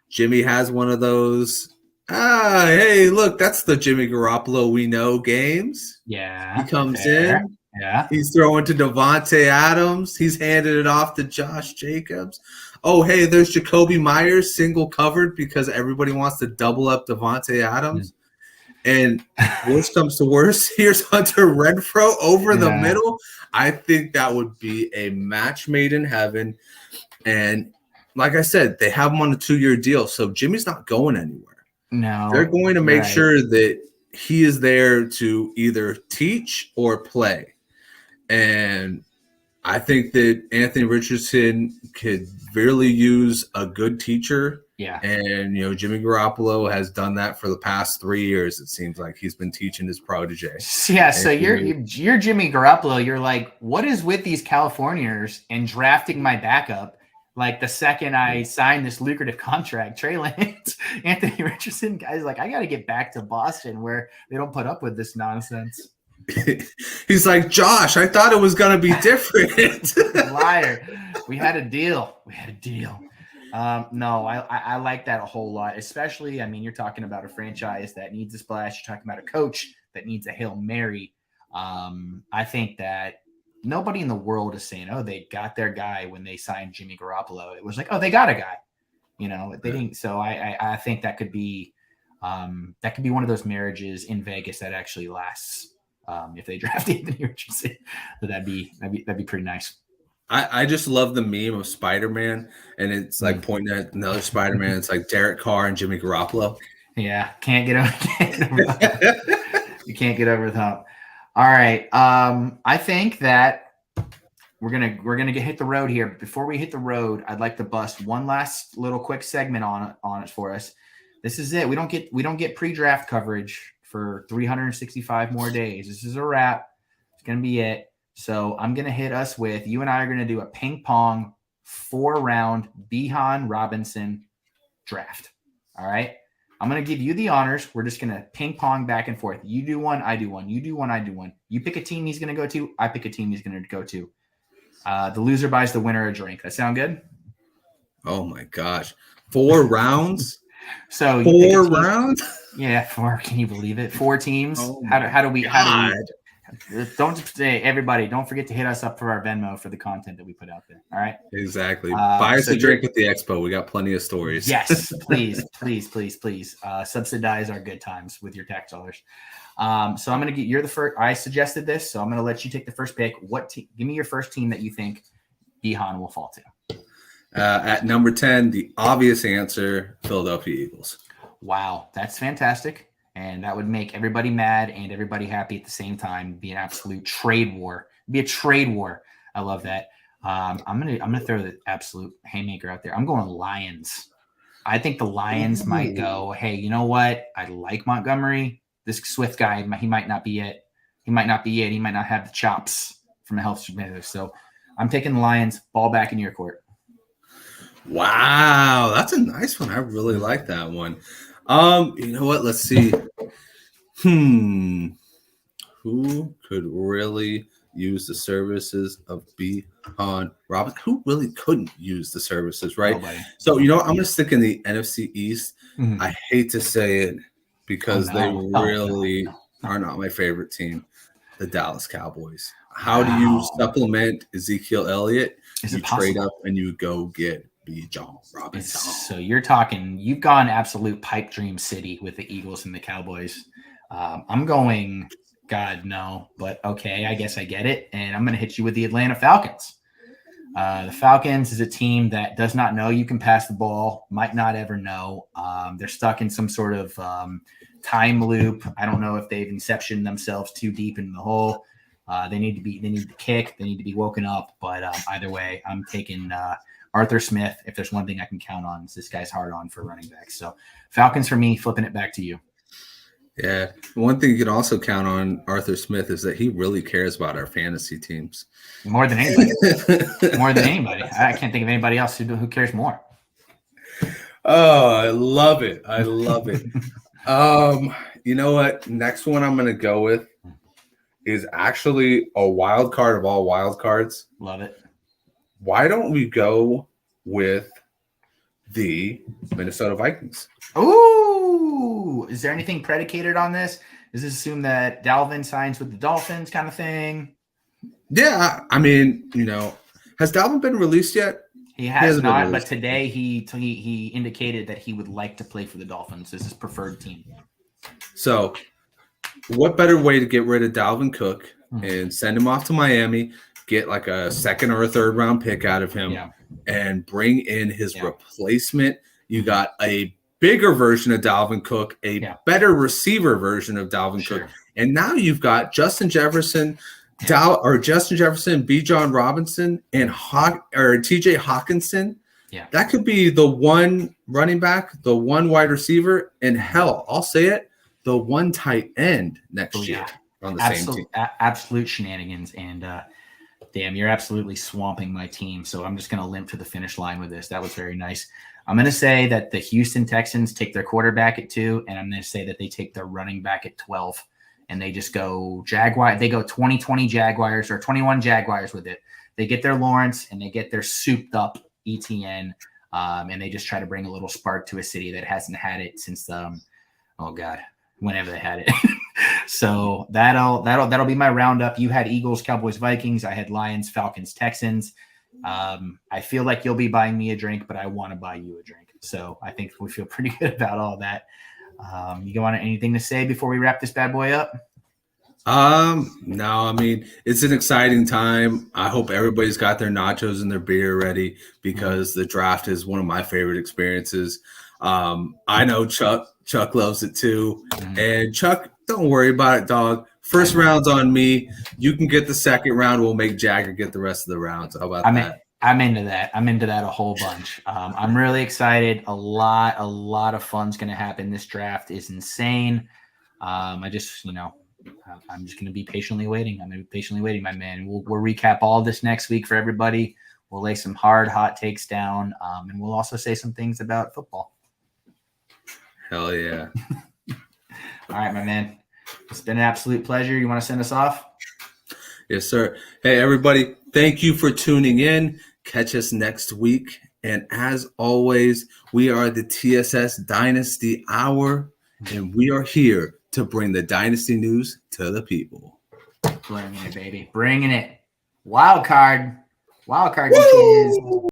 Jimmy has one of those, hey, look, that's the Jimmy Garoppolo we know games. Yeah. He comes fair. in. Yeah. He's throwing to Devontae Adams. He's handed it off to Josh Jacobs. Oh, hey, there's Jacoby Myers single covered because everybody wants to double up Devontae Adams. And worst comes to worst, here's Hunter Renfrow over the middle. I think that would be a match made in heaven. And like I said, they have him on a 2-year deal, so Jimmy's not going anywhere. No. They're going to make sure that he is there to either teach or play. And I think that Anthony Richardson could really use a good teacher. Yeah. And, Jimmy Garoppolo has done that for the past 3 years. It seems like he's been teaching his protege. Yeah. So you're Jimmy Garoppolo. You're like, what is with these Californians and drafting my backup? Like the second I signed this lucrative contract, Trey Lance, Anthony Richardson, guys, like, I got to get back to Boston where they don't put up with this nonsense. He's like, Josh, I thought it was going to be different. Liar. We had a deal. No, I like that a whole lot, especially, I mean, you're talking about a franchise that needs a splash. You're talking about a coach that needs a Hail Mary. I think that nobody in the world is saying, oh, they got their guy when they signed Jimmy Garoppolo. It was like, oh, they got a guy, they didn't. So I think that could be one of those marriages in Vegas that actually lasts. If they draft Anthony Richardson, so that'd be pretty nice. I just love the meme of Spider-Man, and it's like pointing at another Spider-Man. It's like Derek Carr and Jimmy Garoppolo. Yeah, can't get over. You can't get over the hump. All right, I think that we're gonna hit the road here. But before we hit the road, I'd like to bust one last little quick segment on it for us. This is it. We don't get pre-draft coverage for 365 more days. This is a wrap. It's going to be it. So I'm going to hit us with, you and I are going to do a ping pong 4-round Bijan Robinson draft. All right. I'm going to give you the honors. We're just going to ping pong back and forth. You do one, I do one. You do one, I do one. You pick a team he's going to go to. I pick a team he's going to go to. The loser buys the winner a drink. That sound good? Oh my gosh. 4 rounds? So 4 rounds? Yeah, 4. Can you believe it? 4 teams. Oh How do we don't say, everybody, don't forget to hit us up for our Venmo for the content that we put out there. All right. Exactly. Buy us a drink at the expo. We got plenty of stories. Yes, please. Subsidize our good times with your tax dollars. So I'm gonna you're the first. I suggested this, so I'm gonna let you take the first pick. Give me your first team that you think Bijan will fall to. At number 10, the obvious answer, Philadelphia Eagles. Wow, that's fantastic. And that would make everybody mad and everybody happy at the same time. Be an absolute trade war. Be a trade war. I love that. I'm gonna throw the absolute haymaker out there. I'm going Lions. I think the Lions might go, hey, you know what? I like Montgomery. This Swift guy, he might not be it. He might not have the chops from a health perspective. So I'm taking the Lions. Ball back in your court. Wow, that's a nice one. I really like that one. You know what? Let's see. Who could really use the services of Bijan Robinson? Who really couldn't use the services, right? Nobody. So, you know what? I'm going to stick in the NFC East. Mm-hmm. I hate to say it because they really are not my favorite team, the Dallas Cowboys. How do you supplement Ezekiel Elliott? You trade up and you go get Bijan Robinson. So you've gone absolute pipe dream city with the Eagles and the Cowboys. I'm going, God, no, but okay, I guess I get it. And I'm going to hit you with the Atlanta Falcons. The Falcons is a team that does not know you can pass the ball, might not ever know. They're stuck in some sort of time loop. I don't know if they've inceptioned themselves too deep in the hole. They need to kick. They need to be woken up. But either way, I'm taking Arthur Smith. If there's one thing I can count on, this guy's hard on for running backs. So Falcons for me, flipping it back to you. Yeah. One thing you can also count on Arthur Smith is that he really cares about our fantasy teams. More than anybody. I can't think of anybody else who cares more. Oh, I love it. You know what? Next one I'm gonna go with is actually a wild card of all wild cards. Love it. Why don't we go with the Minnesota Vikings? Ooh, is there anything predicated on this? Does this assume that Dalvin signs with the Dolphins kind of thing? Yeah, I mean, has Dalvin been released yet? He has hasn't been not, but released. today he indicated that he would like to play for the Dolphins as his preferred team. So, what better way to get rid of Dalvin Cook and send him off to Miami, get like a second or a third round pick out of him, and bring in his replacement? You got a bigger version of Dalvin Cook, a better receiver version of Dalvin Cook, and now you've got Justin Jefferson, Bijan Robinson, and TJ Hawkinson. Yeah, that could be the one running back, the one wide receiver, and hell, I'll say it, the one tight end next year on the same team. Absolute shenanigans, and damn, you're absolutely swamping my team. So I'm just going to limp to the finish line with this. That was very nice. I'm going to say that the Houston Texans take their quarterback at 2, and I'm going to say that they take their running back at 12. And they just go Jaguar. They go 2020 Jaguars or 21 Jaguars with it. They get their Lawrence and they get their souped up ETN, and they just try to bring a little spark to a city that hasn't had it since whenever they had it. So that'll be my roundup. You had Eagles, Cowboys, Vikings. I had Lions, Falcons, Texans. I feel like you'll be buying me a drink, but I want to buy you a drink. So I think we feel pretty good about all that. You want anything to say before we wrap this bad boy up? No, I mean, it's an exciting time. I hope everybody's got their nachos and their beer ready because the draft is one of my favorite experiences. I know Chuck loves it too. And Chuck, don't worry about it, dog. First round's on me. You can get the second round. We'll make Jagger get the rest of the rounds. How about that? I'm into that. I'm into that a whole bunch. I'm really excited. A lot of fun's going to happen. This draft is insane. I'm just going to be patiently waiting. I'm going to be patiently waiting, my man. We'll recap all this next week for everybody. We'll lay some hot takes down, and we'll also say some things about football. Hell yeah. All right, my man. It's been an absolute pleasure. You want to send us off? Yes, sir. Hey, everybody. Thank you for tuning in. Catch us next week. And as always, we are the TSS Dynasty Hour, and we are here to bring the Dynasty news to the people. Bringing it, baby. Bringing it. Wild card. Wild card.